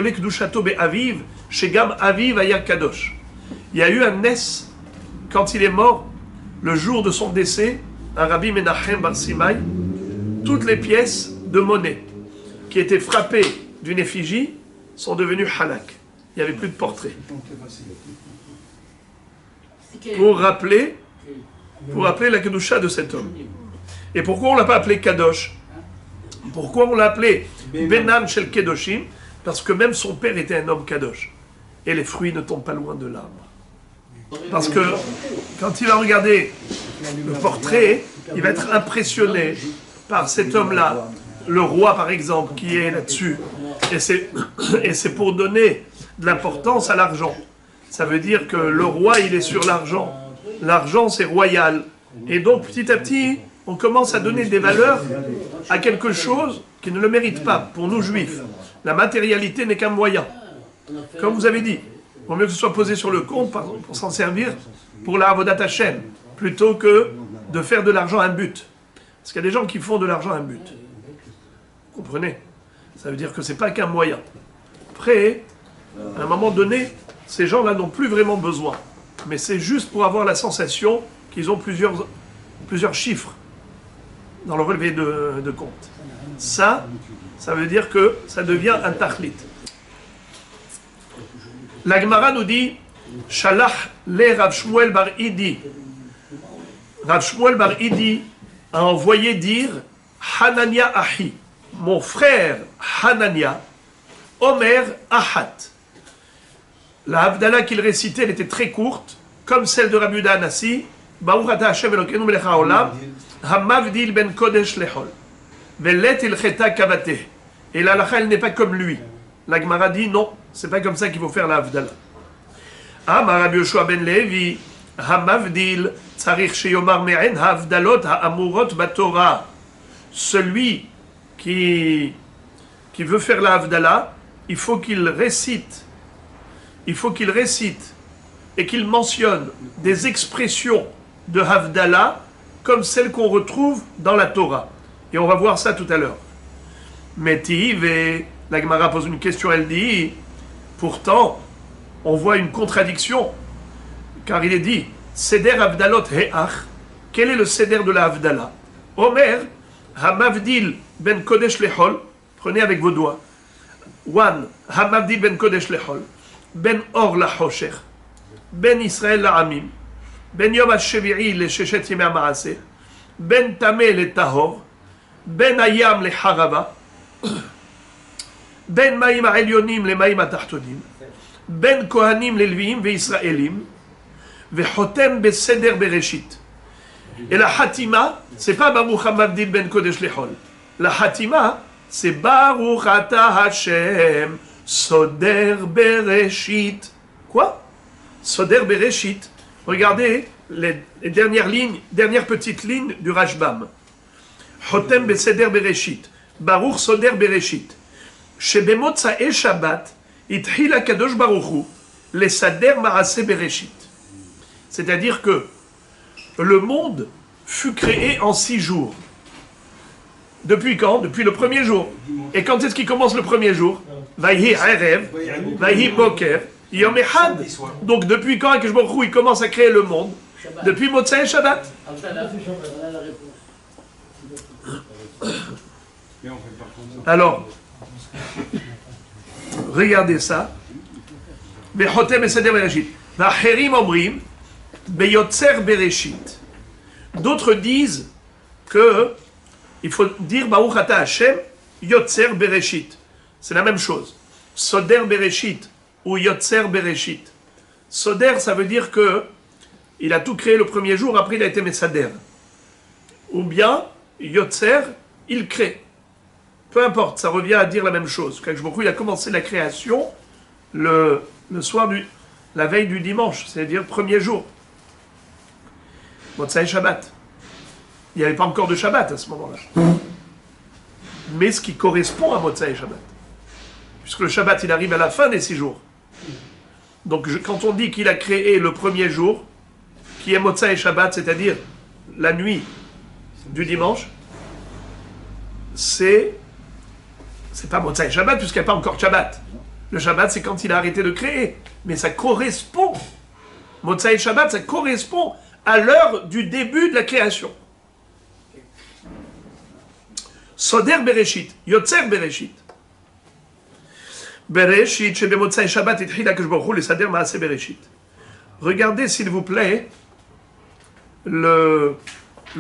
S1: y a eu un Nes, quand il est mort, le jour de son décès, un Rabbi Menachem Bar Simai, toutes les pièces de monnaie qui étaient frappées d'une effigie sont devenues halak. Il n'y avait plus de portrait. Pour rappeler la kedusha de cet homme. Et pourquoi on ne l'a pas appelé Kadosh? Pourquoi on l'a appelé Benan Shel Kedoshim? Parce que même son père était un homme Kadosh. Et les fruits ne tombent pas loin de l'arbre. Parce que quand il va regarder le portrait, il va être impressionné par cet homme-là, le roi par exemple, qui est là-dessus. Et c'est pour donner de l'importance à l'argent. Ça veut dire que le roi, il est sur l'argent. L'argent, c'est royal. Et donc, petit à petit, on commence à donner des valeurs à quelque chose qui ne le mérite pas. Pour nous, juifs, la matérialité n'est qu'un moyen. Comme vous avez dit, il vaut mieux que ce soit posé sur le compte pour s'en servir pour la Avodat Hashem, plutôt que de faire de l'argent un but. Parce qu'il y a des gens qui font de l'argent un but. Vous comprenez? Ça veut dire que ce n'est pas qu'un moyen. Après, à un moment donné, ces gens-là n'ont plus vraiment besoin. Mais c'est juste pour avoir la sensation qu'ils ont plusieurs chiffres dans le relevé de compte. Ça veut dire que ça devient un tachlit. La Gemara nous dit Shalach le Rav Shmuel bar Idi. Rav Shmuel bar Idi a envoyé dire Hanania Ahi, mon frère Hanania, Omer Ahat. La Havdalah qu'il récitait, elle était très courte, comme celle de Rabbi Yehuda Hanassi. Baruch ata Hashem Elokeinu melech haolam, hamavdil ben kodesh lechol, velet ilcheta kavateh. Et la halakha, elle n'est pas comme lui. La Gemara dit non, c'est pas comme ça qu'il faut faire la Havdalah. Amar Rabbi Yoshua ben Levi, hamavdil tzarich sheyomar me'en havdalot ha'amurot batorah. Celui qui veut faire la Havdalah, il faut qu'il récite et qu'il mentionne des expressions de Havdalah comme celles qu'on retrouve dans la Torah. Et on va voir ça tout à l'heure. Mais la Gemara pose une question, elle dit, pourtant, on voit une contradiction, car il est dit, Seder Havdalot He'ach, quel est le Seder de la Havdalah? Omer, Hamavdil ben Kodesh Lechol, prenez avec vos doigts, One, Hamavdil ben Kodesh Lechol, Ben Or la Hoshech, Ben Israël la Amim, Ben Yom HaShevi'i le Sheshet Yemei HaMaaseh, Ben Tameh le Tahor, Ben Hayam le Harava, Ben Maïm HaElyonim le Maïm HaTachtonim, Ben Kohanim le Lviim ve Israélim, ve Chotem Beseder Bereshit. Et la Hatima, c'est pas Baruch HaMavdil ben Kodesh Lechol. La Hatima, c'est Baruch Ata Hashem Soder Bereshit. Quoi? Soder Bereshit. Regardez les dernières petites lignes du Rashbam. Chotem Beseder Bereshit. Baruch Soder Bereshit. Shebemotzae Shabbat, Itchil HaKadosh Baruch Hu, le Sader Maaseh Bereshit. C'est-à-dire que le monde fut créé en 6 jours. Depuis quand? Depuis le premier jour. Et quand est-ce qu'il commence le premier jour? Vayhi Erev, Vayhi Boker, Yom Echad. Donc depuis quand Akadosh Baruch Hu il commence à créer le monde? Depuis Motzei Shabbat. Alors, regardez ça. Bechotem Eseder Bereshit. Vacherim Omrim, Beyotzer Bereshit. D'autres disent que il faut dire Baruch Ata Hashem Yotzer Bereshit. C'est la même chose. Soder Bereshit ou Yotzer Bereshit. Soder, ça veut dire que il a tout créé le premier jour, après il a été Mesader. Ou bien Yotzer, il crée. Peu importe, ça revient à dire la même chose. Il a commencé la création le soir la veille du dimanche, c'est-à-dire le premier jour. Motzei Shabbat. Il n'y avait pas encore de Shabbat à ce moment-là. Mais ce qui correspond à Motzei Shabbat. Puisque le Shabbat, il arrive à la fin des 6 jours. Donc quand on dit qu'il a créé le premier jour, qui est Motzei Shabbat, c'est-à-dire la nuit du dimanche, c'est pas Motzei Shabbat, puisqu'il n'y a pas encore Shabbat. Le Shabbat, c'est quand il a arrêté de créer. Mais ça correspond. Motzei Shabbat, ça correspond à l'heure du début de la création. Soder Bereshit, Yotzer Bereshit. Bereshit, Shebemotzai Shabbat, Itchil HaKadosh Baruch Hu, Lesader Maaseh Bereshit. Regardez s'il vous plaît le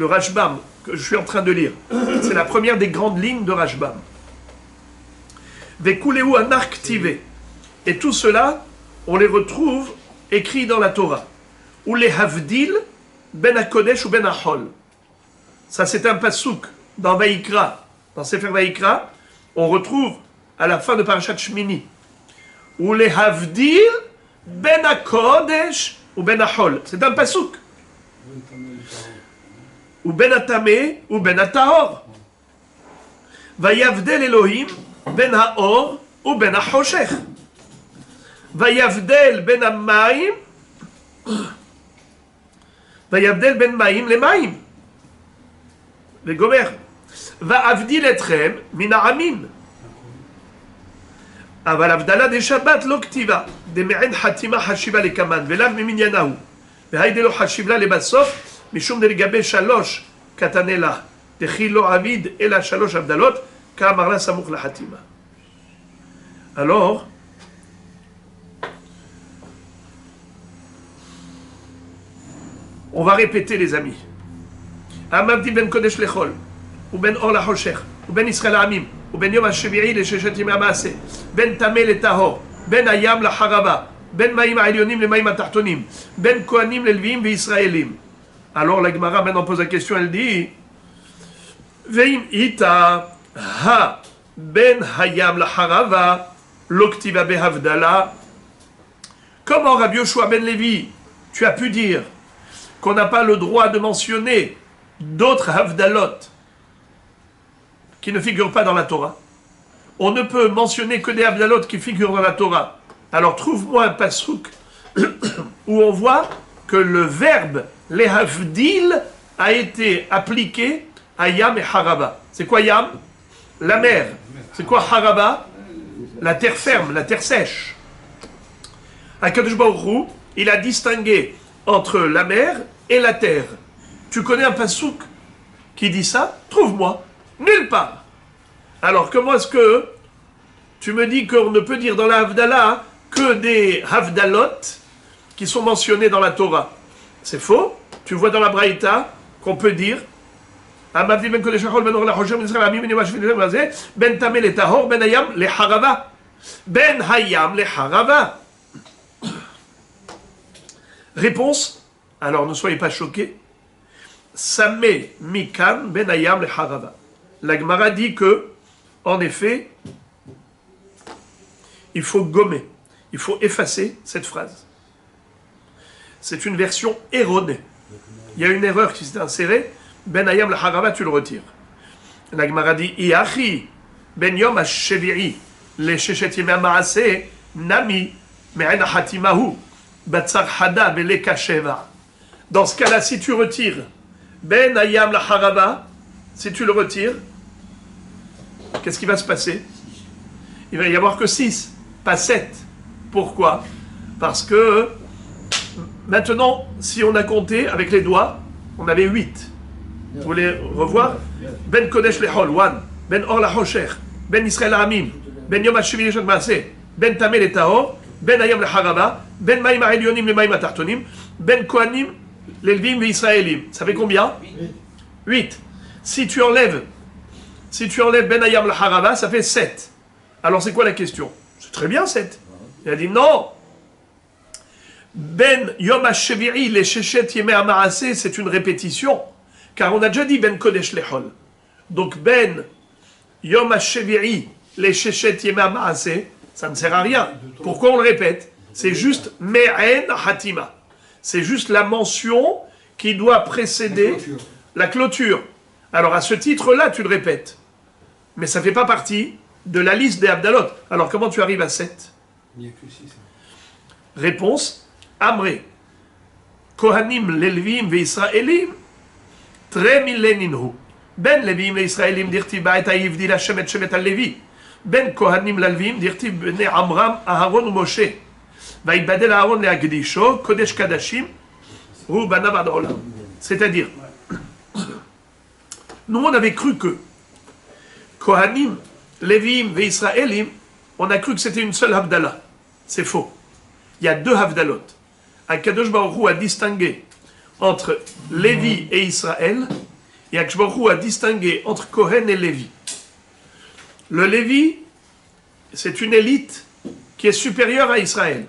S1: Rashbam que je suis en train de lire. C'est la première des grandes lignes de Rashbam. Vekuleu Anarktive. Et tout cela, on les retrouve écrits dans la Torah. Ou les Havdil, Ben HaKodesh ou Ben HaHol. Ça, c'est un pasouk dans Vaïkra. Dans Sefer Vaïkra, on retrouve à la fin de Parashat Shmini. Ou les Havdil, Ben HaKodesh ou Ben HaHol. C'est un pasouk. Ou Ben HaTameh ou Ben HaTahor. Vayavdel Elohim, Ben HaOr ou Ben HaChoshech. Vayavdel Ben HaMaim, Vayavdel Ben Maim le Maim. Vegomer. Va'avdil etrem min ha'amim. אבל הבדלה דה שבת לא כתיבה, דמעין חתימה חשיבה לקמן, ולאו ממנייניהו. והיידה לא חשיבה לבסוף, משום דלגבי שלוש קטנה לה, דכי לא עביד אלא שלוש הבדלות, כאמר לה סמוך לחתימה. Alors, on va répéter les amis. המבדיל בין קודש לחול, ובין אור לחושך, ובין ישראל לעמים, ובין יום השביעי לששת ימי המעשה, בין טמא לטהור, בין הים לחרבה, בין מים העליונים למים התחתונים, בין כהנים ללוויים וישראלים. Alors la Gemara maintenant pose la question, elle dit ואם איתה בין הים לחרבה לא כתיבה בהבדלה. Comment Rabbi Yoshua ben Lévi, tu as pu dire qu'on n'a pas le droit de mentionner d'autres havdalot qui ne figurent pas dans la Torah? On ne peut mentionner que des havdalot qui figurent dans la Torah. Alors trouve-moi un pasouk où on voit que le verbe les havdil a été appliqué à Yam et Haraba. C'est quoi Yam? La mer. C'est quoi Haraba? La terre ferme, la terre sèche. HaKadosh Baruch Hu, il a distingué entre la mer et la terre. Tu connais un pasouk qui dit ça? Trouve-moi. Nulle part. Alors comment est-ce que tu me dis qu'on ne peut dire dans la Havdalah que des Havdalot qui sont mentionnés dans la Torah? C'est faux. Tu vois dans la Braïta qu'on peut dire ben Tameh le Tahor, Ben Hayam le Harava. Ben Hayam le Harava. Réponse, alors ne soyez pas choqués. Sameh Mikan Ben Hayam le Harava. La Gemara dit que, en effet, il faut gommer, il faut effacer cette phrase. C'est une version erronée. Il y a une erreur qui s'est insérée. Ben Hayam le Harava, tu le retires. La Gemara dit Iachi Ben Yom HaShevi'i le Sheshet Yemei HaMaaseh Nami Me'en HaTimahu Batzar Hada Beleka Sheva. Dans ce cas-là, si tu retires Ben Hayam le Harava, si tu le retires, qu'est-ce qui va se passer? Il va y avoir que 6, pas 7. Pourquoi? Parce que maintenant, si on a compté avec les doigts, on avait 8. Vous voulez revoir? Ben Kodesh Lechol, 1. Ben Or Lachoshech. Ben Israël Amim. Ben Yom HaShevi'i Leshet Maaseh. Ben Tameh le Tahor. Ben Hayam le Harava. Ben Maim HaElyonim le Maim HaTachtonim. Ben Kohanim le Levim ve Israélim. Ça fait combien? 8. Si tu enlèves Ben Hayam le Harava, ça fait 7. Alors c'est quoi la question? C'est très bien 7. Il a dit non. Ben Yom HaShevi'i le Sheshet Yemei HaMaaseh, c'est une répétition. Car on a déjà dit Ben Kodesh Lechol. Donc Ben Yom HaShevi'i le Sheshet Yemei HaMaaseh, ça ne sert à rien. Pourquoi on le répète? C'est juste Me'en Hatima. C'est juste la mention qui doit précéder la clôture. Alors à ce titre-là, tu le répètes. Mais ça ne fait pas partie de la liste des Havdalot. Alors comment tu arrives à 7?
S2: Il n'y a que 6.
S1: Réponse, Amré. Kohanim lelvim ve Israélim, tre mileninhu. Ben levim le Israélim dirtiv ba'et ha'yivdi la shemet shemet al-Levi. Ben Kohanim lelvim dirtiv b'nei Amram, Aharon ou Moshe. Va'ibadel Aharon le Agdisho, Kodesh Kadashim, Hu banav ad olam. C'est-à-dire, nous on avait cru que Kohanim, Lévim et Israélim, on a cru que c'était une seule Havdalah. C'est faux. Il y a deux Havdalot. Akadosh Baruch Hu a distingué entre Lévi et Israël, et Akadosh Baruch Hu a distingué entre Kohen et Lévi. Le Lévi, c'est une élite qui est supérieure à Israël.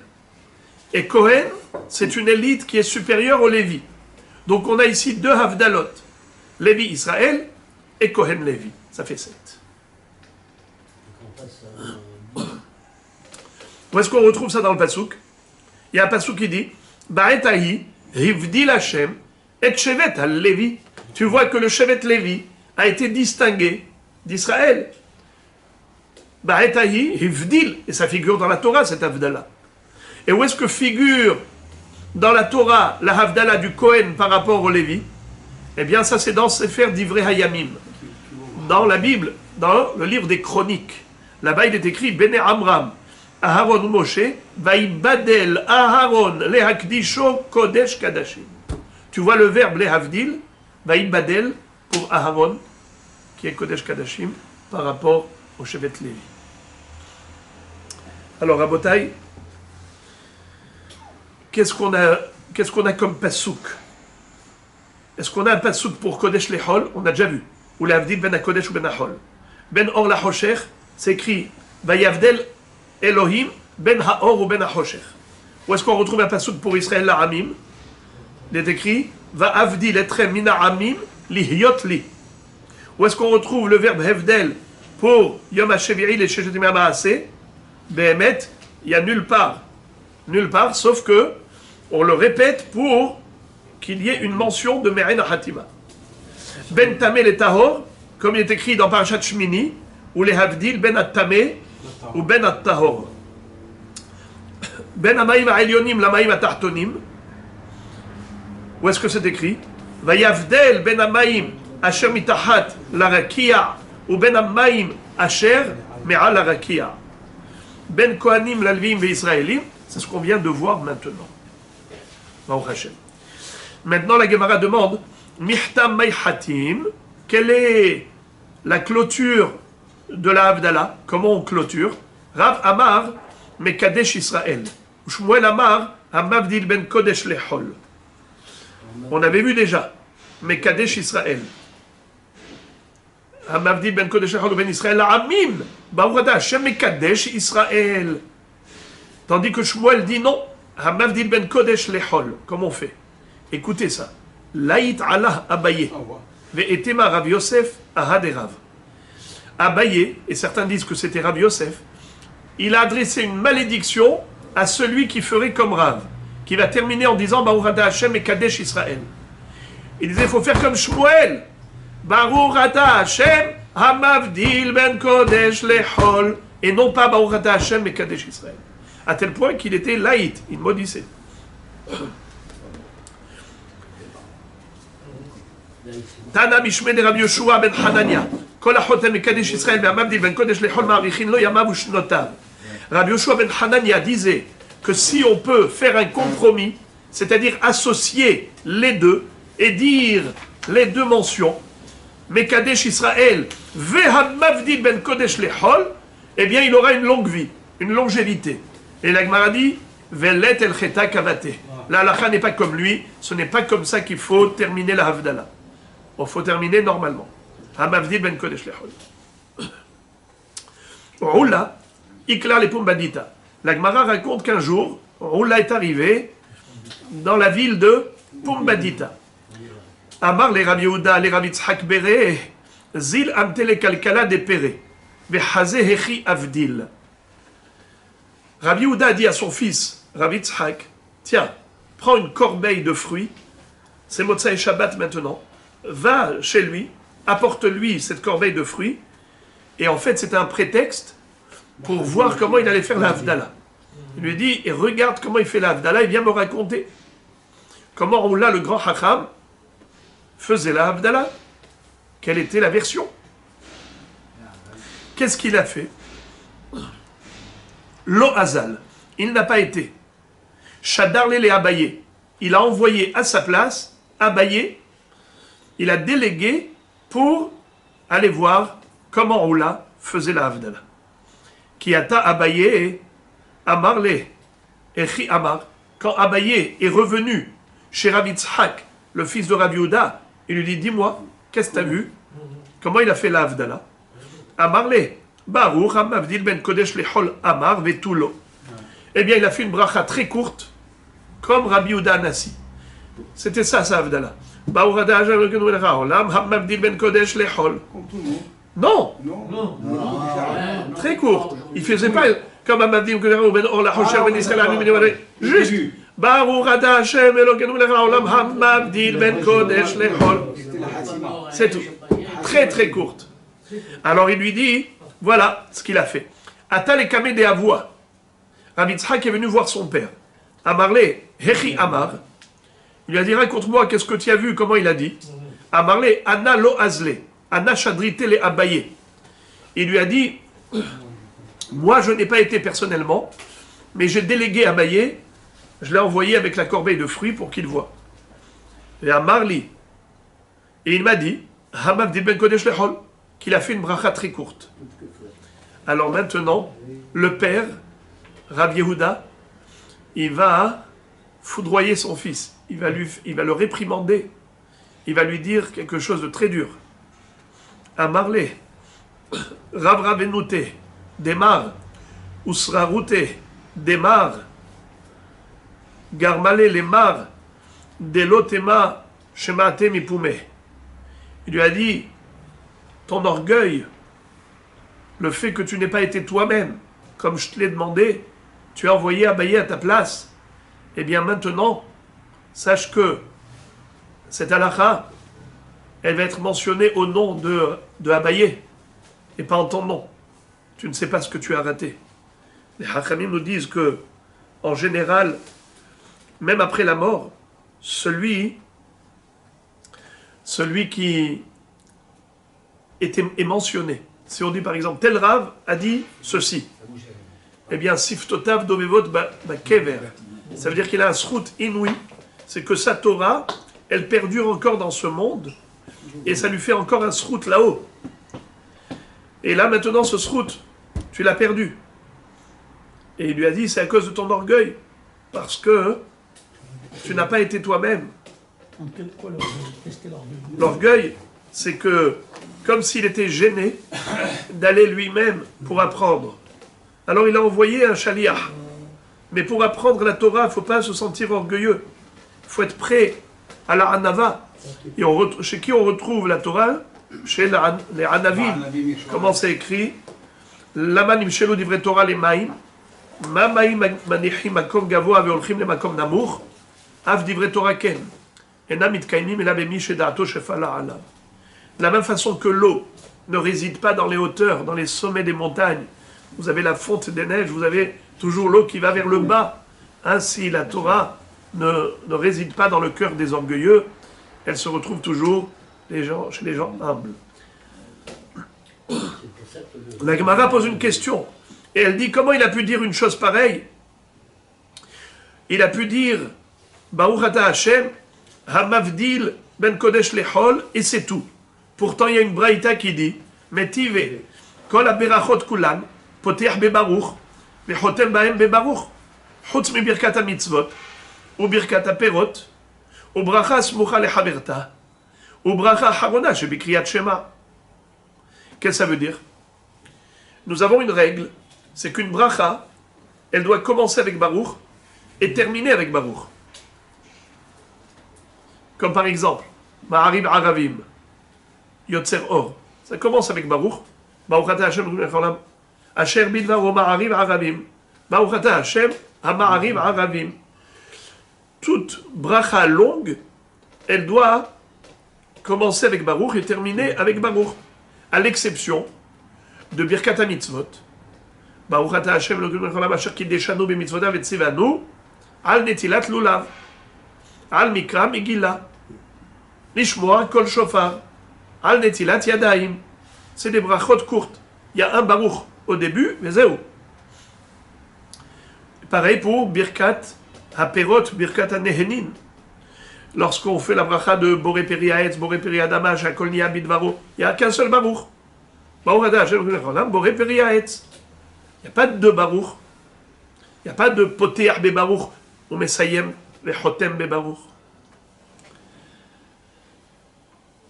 S1: Et Kohen, c'est une élite qui est supérieure au Lévi. Donc on a ici deux Havdalot. Lévi Israël et Kohen Lévi. Ça fait 7. Où est-ce qu'on retrouve ça dans le Passouk? Il y a un Passouk qui dit Ba'etahi, Rivdil Hashem, et Shevet al-Lévi. Tu vois que le Shevet Lévi a été distingué d'Israël. Ba'etahi, Rivdil. Et ça figure dans la Torah, cette Havdalah. Et où est-ce que figure dans la Torah la Havdalah du Kohen par rapport au Lévi? Eh bien, ça c'est dans Sefer Divrei Hayamim. Dans la Bible, dans le livre des Chroniques. Là-bas, il est écrit Bene Amram, Aharon ou Moshe, Vaïbadel, Aharon, Lehakdisho, Kodesh Kadashim. Tu vois le verbe Lehavdil, Vaïbadel, pour Aharon, qui est Kodesh Kadashim, par rapport au Shevet Lévi. Alors, Rabotai, qu'est-ce qu'on a comme Passouk? Est-ce qu'on a un Passouk pour Kodesh Lehol? On a déjà vu. Ou Lehavdil ben HaKodesh ou ben HaHol. Ben Or la Hosher, c'est écrit Vayavdel Elohim ben Haor ou ben HaHosher. Où est-ce qu'on retrouve un passouk pour Israël la Amim? Il est écrit Va'avdil etrem min ha'amim lihyot li. Où est-ce qu'on retrouve le verbe Hevdel pour Yom HaShevi'i le Sheshet Yemei HaMaaseh? Behemet, il y a nulle part. Nulle part, sauf que on le répète pour qu'il y ait une mention de Me'en HaTima. Ben Tameh le Tahor, comme il est écrit dans Parashat Shmini, ou les Havdil ben At-Tameh ou ben At-Tahor. Ben Amaim Ha'elyonim l'Amaim Ha'tartonim. Où est-ce que c'est écrit? Vayavdel ben Amaim Asher Mitahat l'Arakia ou ben Amaim Asher Me'al l'Arakia. Ben Kohanim l'Alvim et Israélim, c'est ce qu'on vient de voir maintenant. Baruch Hashem. Maintenant, la Gemara demande Mihtam Mayhatim, quelle est la clôture de la Havdalah? Comment on clôture? Rav Amar, Mekadesh Israël. Shmuel Amar, Hamavdil ben Kodesh Lehol. On avait vu déjà, Mekadesh Israël. Hamavdil ben Kodesh Lehol ben Israël, Amim, Baruch Hashem Mekadesh Israël. Tandis que Shmuel dit non, Hamavdil ben Kodesh Lehol. Comment on fait? Écoutez ça. Laït Allah Abaye. Ve'etema Rav Yosef Ahaderav. Abaye, et certains disent que c'était Rav Yosef, il a adressé une malédiction à celui qui ferait comme Rav, qui va terminer en disant Baruch Ata Hashem et Kadesh Israël. Il disait il faut faire comme Shmuel. Baruch Ata Hashem Hamavdil ben Kodesh Lehol. Et non pas Baruch Ata Hashem et Kadesh Israël. À tel point qu'il était laït, il maudissait. Tana Mishme de Rabbi Yoshua ben Hanania. Kol hachotem mekadesh Israël ve'amavdil ben kodesh lechol ma'arichin lo yamav u'shnotav. Rabbi Yoshua ben Hanania disait que si on peut faire un compromis, c'est-à-dire associer les deux et dire les deux mentions, mekadesh Israël ve'amavdil ben kodesh lechol, eh bien il aura une longue vie, une longévité. Et la Gemara dit ve'let el cheta kavate. La halakha n'est pas comme lui, ce n'est pas comme ça qu'il faut terminer la Havdalah. Il faut terminer normalement. Hamavdil ben Kodesh Lechol. Roula, Ikla le Pumbadita. La Gemara raconte qu'un jour, Roula est arrivé dans la ville de Pumbadita. Amar les Rabbi Yehuda, les Rabbi Tzhak Bere, Zil Amtele Kalkala de Pere, Behaze Hechi Avdil. Rabbi Yehuda a dit à son fils, Rabbi Tzhak, tiens, prends une corbeille de fruits, c'est Motsai Shabbat maintenant, va chez lui, apporte-lui cette corbeille de fruits, et en fait c'était un prétexte pour voir comment il allait faire la Havdalah. Il lui dit, et regarde comment il fait la Havdalah, il vient me raconter comment là le grand Hacham faisait la Havdalah, quelle était la version. Qu'est-ce qu'il a fait? Lo Hazal, il n'a pas été. Shadar le Abaye, il a envoyé à sa place Abaye, il a délégué pour aller voir comment Oula faisait la Havdalah. Qui ata Abaye Amarle Echi Amar. Quand Abaye est revenu chez Rav Yitzhak, le fils de Rav Yehuda, il lui dit, dis-moi, qu'est-ce que tu as vu? Comment il a fait la Havdalah? Amarle Baruch Hamavdil ben Kodesh lechol Amar vetulo. Eh bien, il a fait une bracha très courte, comme Rabbi Yehuda Anassi. C'était ça, sa Havdalah. Baruch Ada Hashem Elokeinu melech haolam hamavdil ben Kodesh lechol.
S2: Comme tout le monde.
S1: Non,
S2: Non.
S1: très courte. Il faisait pas comme Hamavdil ben Or la Hosher ben Israël Anu ben Yavare. Juste. Baruch Ada Hashem Elokeinu melech haolam hamavdil ben Kodesh lechol.
S2: C'était la Hatima.
S1: C'est tout. Très très courte. Alors il lui dit, voilà ce qu'il a fait. Atal et Kameh de Avoua. Rabbi Yitzhak est venu voir son père. Amarle, Hechi Amar. Il lui a dit, raconte-moi, qu'est-ce que tu as vu, comment il a dit. Amarle, Anna lo azle. Anna shadrite le abaye. Il lui a dit, moi je n'ai pas été personnellement, mais j'ai délégué Abaye, je l'ai envoyé avec la corbeille de fruits pour qu'il voie. Et Amarli. Et il m'a dit, Hamav di ben Kodesh lechol, qu'il a fait une bracha très courte. Alors maintenant, le père, Rav Yehuda, il va foudroyer son fils. Il va le réprimander. Il va lui dire quelque chose de très dur. Amarle, Rav Ravenute, Demar, Usrarute, Demar, Garmale Lemar, Delotema, Shemate Mipume. Il lui a dit, ton orgueil, le fait que tu n'aies pas été toi-même, comme je te l'ai demandé, tu as envoyé Abaye à ta place. Eh bien maintenant, sache que cette halakha, elle va être mentionnée au nom de Abaye, et pas en ton nom. Tu ne sais pas ce que tu as raté. Les Hachamim nous disent que, en général, même après la mort, celui qui est mentionné. Si on dit par exemple, tel Rav a dit ceci, eh bien, Siftotav Dovevot Kever. Ça veut dire qu'il a un srout inouï, c'est que sa Torah, elle perdure encore dans ce monde, et ça lui fait encore un srout là-haut. Et là, maintenant, ce srout, tu l'as perdu. Et il lui a dit, c'est à cause de ton orgueil, parce que tu n'as pas été toi-même. L'orgueil, c'est que, comme s'il était gêné d'aller lui-même pour apprendre. Alors il a envoyé un shaliach. Mais pour apprendre la Torah, il ne faut pas se sentir orgueilleux. Il faut être prêt à la Hanava. Et chez qui on retrouve la Torah? Chez les Hanavim. Comment c'est écrit? Lama nimshelu divrei Torah le maim. Ma maim manichim makom gavoa veolchim le makom namuch. Av divrei Torah ken. Enam mitkainim ela bemi sheda'ato shefala alav. De la même façon que l'eau ne réside pas dans les hauteurs, dans les sommets des montagnes. Vous avez la fonte des neiges, vous avez toujours l'eau qui va vers le bas. Ainsi, la Torah ne réside pas dans le cœur des orgueilleux, elle se retrouve toujours chez les gens humbles. La Gemara pose une question, et elle dit, comment il a pu dire une chose pareille? Il a pu dire, Baruch ata Hashem, Hamavdil ben Kodesh lechol, et c'est tout. Pourtant, il y a une braïta qui dit, Metive, Kol haberachot kulan, Poteach bebaruch, Vechotem bahem bebaruch, Chutz mi birkat mitzvot, ou birkat perot, ou bracha smucha lechaberta, ou bracha harona shebikriyat shema. Qu'est-ce que ça veut dire? Nous avons une règle, c'est qu'une bracha, elle doit commencer avec baruch et terminer avec baruch. Comme par exemple, Ma'arib Aravim, Yotzer Or. Ça commence avec Baruch. Baruch ata Hashem, Asher bidvar o Ma'arib Aravim. Baruch ata Hashem, ha-Ma'arib Aravim. Toute bracha longue, elle doit commencer avec Baruch et terminer avec Baruch. À l'exception de Birkat HaMitzvot. Baruch ata Hashem, Asher kideshanu b'mitzvotav et tzivanu, al netilat lulav. Al mikra megillah. Lishmoa kol shofar. Al netilat yadaim. C'est des brachot courtes. Il y a un baruch au début, mais zéro. Pareil pour birkat haperot, birkat hanehenin. lorsqu'on fait la bracha de Boré Peri Haetz, Boré Peri Adama, Shakol Nia Bidvaro, il n'y a qu'un seul baruch. Baruch Ata Hashem Boré Peri Haetz. Il n'y a pas de deux baruch. Il n'y a pas de Poteach Bebaruch ou Mesayem le Chotem Bebaruch.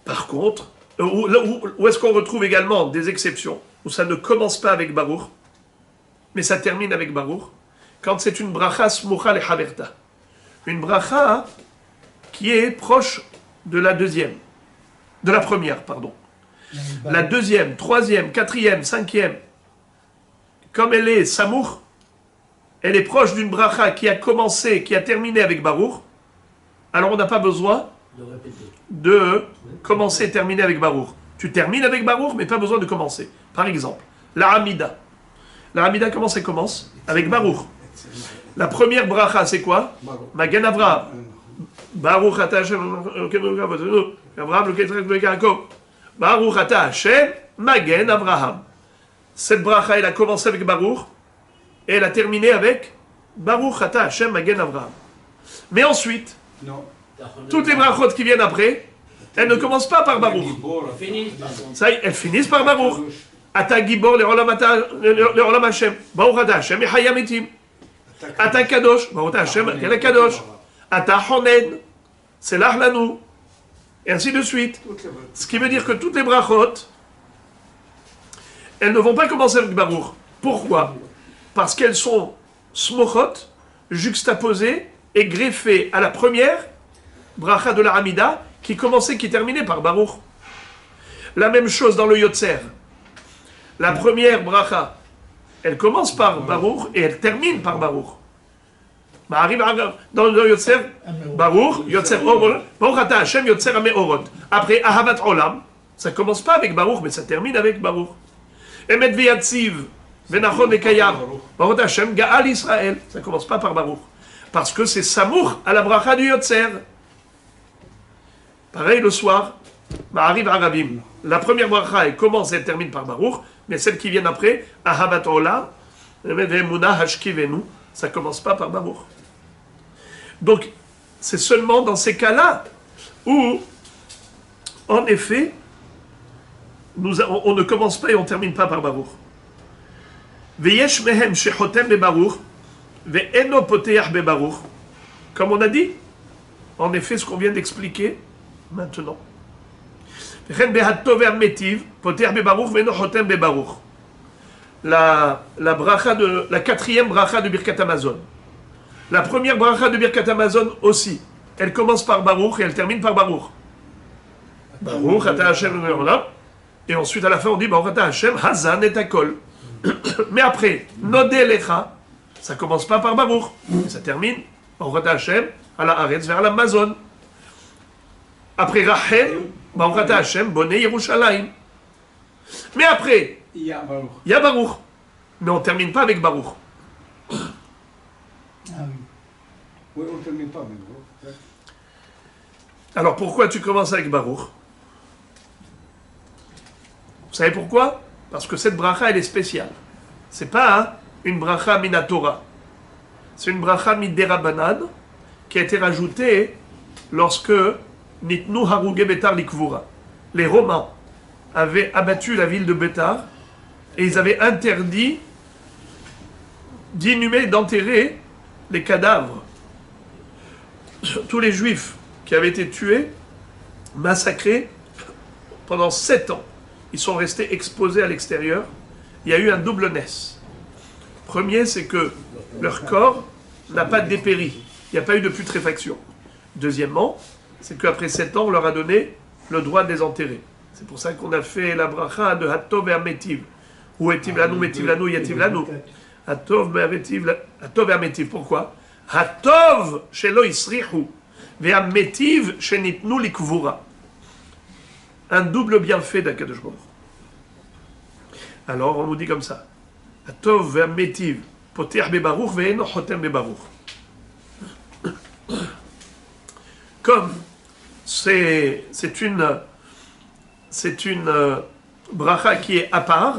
S1: Par contre, où est-ce qu'on retrouve également des exceptions, où ça ne commence pas avec Baruch, mais ça termine avec Baruch, quand c'est une bracha smucha le haverta. Une bracha qui est proche de la deuxième, de la première, pardon. La deuxième, troisième, quatrième, cinquième, comme elle est samour, elle est proche d'une bracha qui a commencé, qui a terminé avec Baruch, alors on n'a pas besoin de commencer et terminer avec Baruch. Tu termines avec Baruch, mais pas besoin de commencer. Par exemple, la Hamida. La Hamida, comment ça commence? Avec Baruch. La première bracha, c'est quoi? Magen Avraham. Baruch ata Hashem, Avraham, Baruch ata Hashem, Magen Avraham. Cette bracha, elle a commencé avec Baruch, et elle a terminé avec Baruch ata Hashem, Magen Avraham. Mais ensuite, toutes les brachot qui viennent après, elles ne commencent pas par Baruch. Ça, elles finissent par Baruch. Ata Gibor, le Olam Hashem, Baruch ata Hashem, Yehaya Mitim. Ata Kadosh, Baruch ata Hashem, Yehaya Kadosh. Ata Honen, Selach Lanu. Et ainsi de suite. Ce qui veut dire que toutes les brachot, elles ne vont pas commencer avec Baruch. Pourquoi? Parce qu'elles sont smochot, juxtaposées et greffées à la première bracha de la Hamida, qui commençait, qui terminait par Baruch. La même chose dans le Yotzer. La première bracha, elle commence par Baruch et elle termine par Baruch. Dans le Yotzer, Baruch, Yotzer Orod, Baruch ata Hashem, Yotzer Ameorod. Après Ahavat Olam, ça commence pas avec Baruch, mais ça termine avec Baruch. Emet Veyatziv, Venachon Vekayam, Baruch ata Hashem, Gaal Israël. Ça commence pas par Baruch. Parce que c'est Samour à la bracha du Yotzer. Pareil le soir, Ma'ariv Arabim. La première bracha, elle commence et elle termine par Baruch, mais celles qui viennent après, Ahavat Olam, Ve'emuna Hashkivenu, ça commence pas par Baruch. Donc, c'est seulement dans ces cas-là où, en effet, on ne commence pas et on ne termine pas par Baruch. Ve'yesh mehem shechotem bebaruch, ve'eno poteach bebaruch. Comme on a dit, en effet, ce qu'on vient d'expliquer maintenant. La bracha de la quatrième bracha de Birkat Hamazon. La première bracha de Birkat Hamazon aussi. Elle commence par Baruch et elle termine par Baruch. Baruch ata Hashem et ensuite à la fin on dit Baruch ata Hashem Hazan et Akol. Mais après Nodé Lecha, ça commence pas par Baruch, ça termine Baruch ata Hashem à la Haaretz vers l'Amazon. Après Rachel, Baruch ata Hashem Bonei Yerushalayim. Mais après il y a Baruch. Mais on ne termine pas avec Baruch.
S2: Ah oui. Oui, on ne termine pas avec Baruch.
S1: Alors pourquoi tu commences avec Baruch? Vous savez pourquoi? Parce que cette bracha, elle est spéciale. C'est pas une bracha minatora. C'est une bracha miderabanan qui a été rajoutée lorsque Nitnu Haruge Betar Likvura. Les Romains avaient abattu la ville de Betar et ils avaient interdit d'inhumer, d'enterrer les cadavres. Tous les Juifs qui avaient été tués, massacrés, pendant 7 ans, ils sont restés exposés à l'extérieur. Il y a eu un double ness. Premier, c'est que leur corps n'a pas dépéri. Il n'y a pas eu de putréfaction. Deuxièmement, c'est qu'après 7 ans, on leur a donné le droit de les enterrer. C'est pour ça qu'on a fait la bracha de Hatov et Ametiv. Ou Etiv Lanu, Metiv Lanu, Yetiv Lanu. Hatov et Ametiv. Pourquoi? Hatov shelo isrihu, ve'ametiv shenitnu likvura. Un double bienfait d'Akadosh Baruch. Alors on nous dit comme ça. Hatov ve'ametiv, poteach bebaruch ve'eno chotem bebaruch. Comme c'est une bracha qui est à part,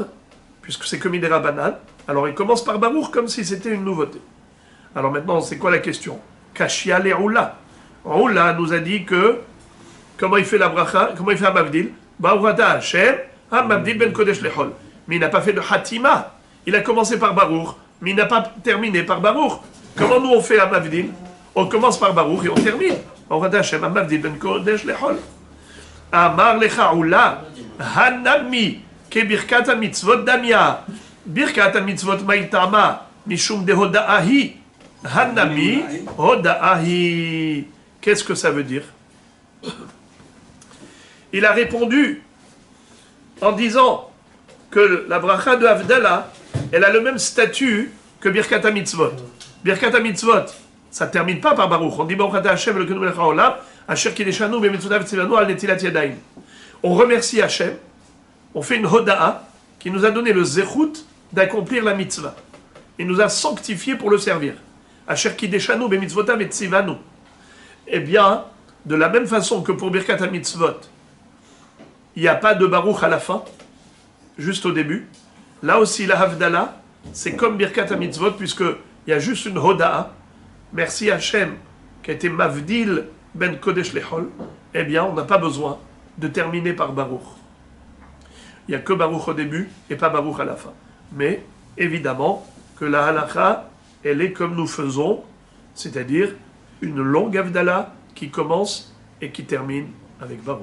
S1: puisque c'est comme Midera Banan, alors il commence par Baruch comme si c'était une nouveauté. Alors maintenant, c'est quoi la question? Kashia le'oula. Oula nous a dit que, comment il fait la bracha, comment il fait Hamavdil? Baourata Hashem, Hamavdil ben Kodesh Lechol. Mais il n'a pas fait de Hatima. Il a commencé par Baruch, mais il n'a pas terminé par Baruch. Comment nous on fait Hamavdil? On commence par Baruch et on termine. Baourata Hashem, Hamavdil ben Kodesh Lechol. Amar lecha Oula, Hanami, ke birkat mitzvot damia. Birkat mitzvot maïtama, mishum de hodaahi. Hanami, hodaahi. Qu'est-ce que ça veut dire? Il a répondu en disant que la bracha de Havdalah, elle a le même statut que Birkat HaMitzvot. Birkat HaMitzvot, ça ne termine pas par Baruch. On dit Baruch Ata Hashem Elokeinu melech haolam, asher kideshanu b'mitzvotav tzivanu al netilat yadayim. On remercie Hashem, on fait une hoda'a qui nous a donné le zechut d'accomplir la mitzvah. Il nous a sanctifiés pour le servir. Asher kideshanu b'mitzvotav tzivanu. Eh bien, de la même façon que pour Birkat HaMitzvot, il n'y a pas de Baruch à la fin, juste au début. Là aussi, la Havdalah, c'est comme Birkat HaMitzvot, puisqu'il y a juste une Hoda'a. Merci Hachem, qui a été Mavdil ben Kodesh Lechol. Eh bien, on n'a pas besoin de terminer par Baruch. Il n'y a que Baruch au début et pas Baruch à la fin. Mais, évidemment, que la halakha, elle est comme nous faisons, c'est-à-dire une longue Havdalah qui commence et qui termine avec Baruch.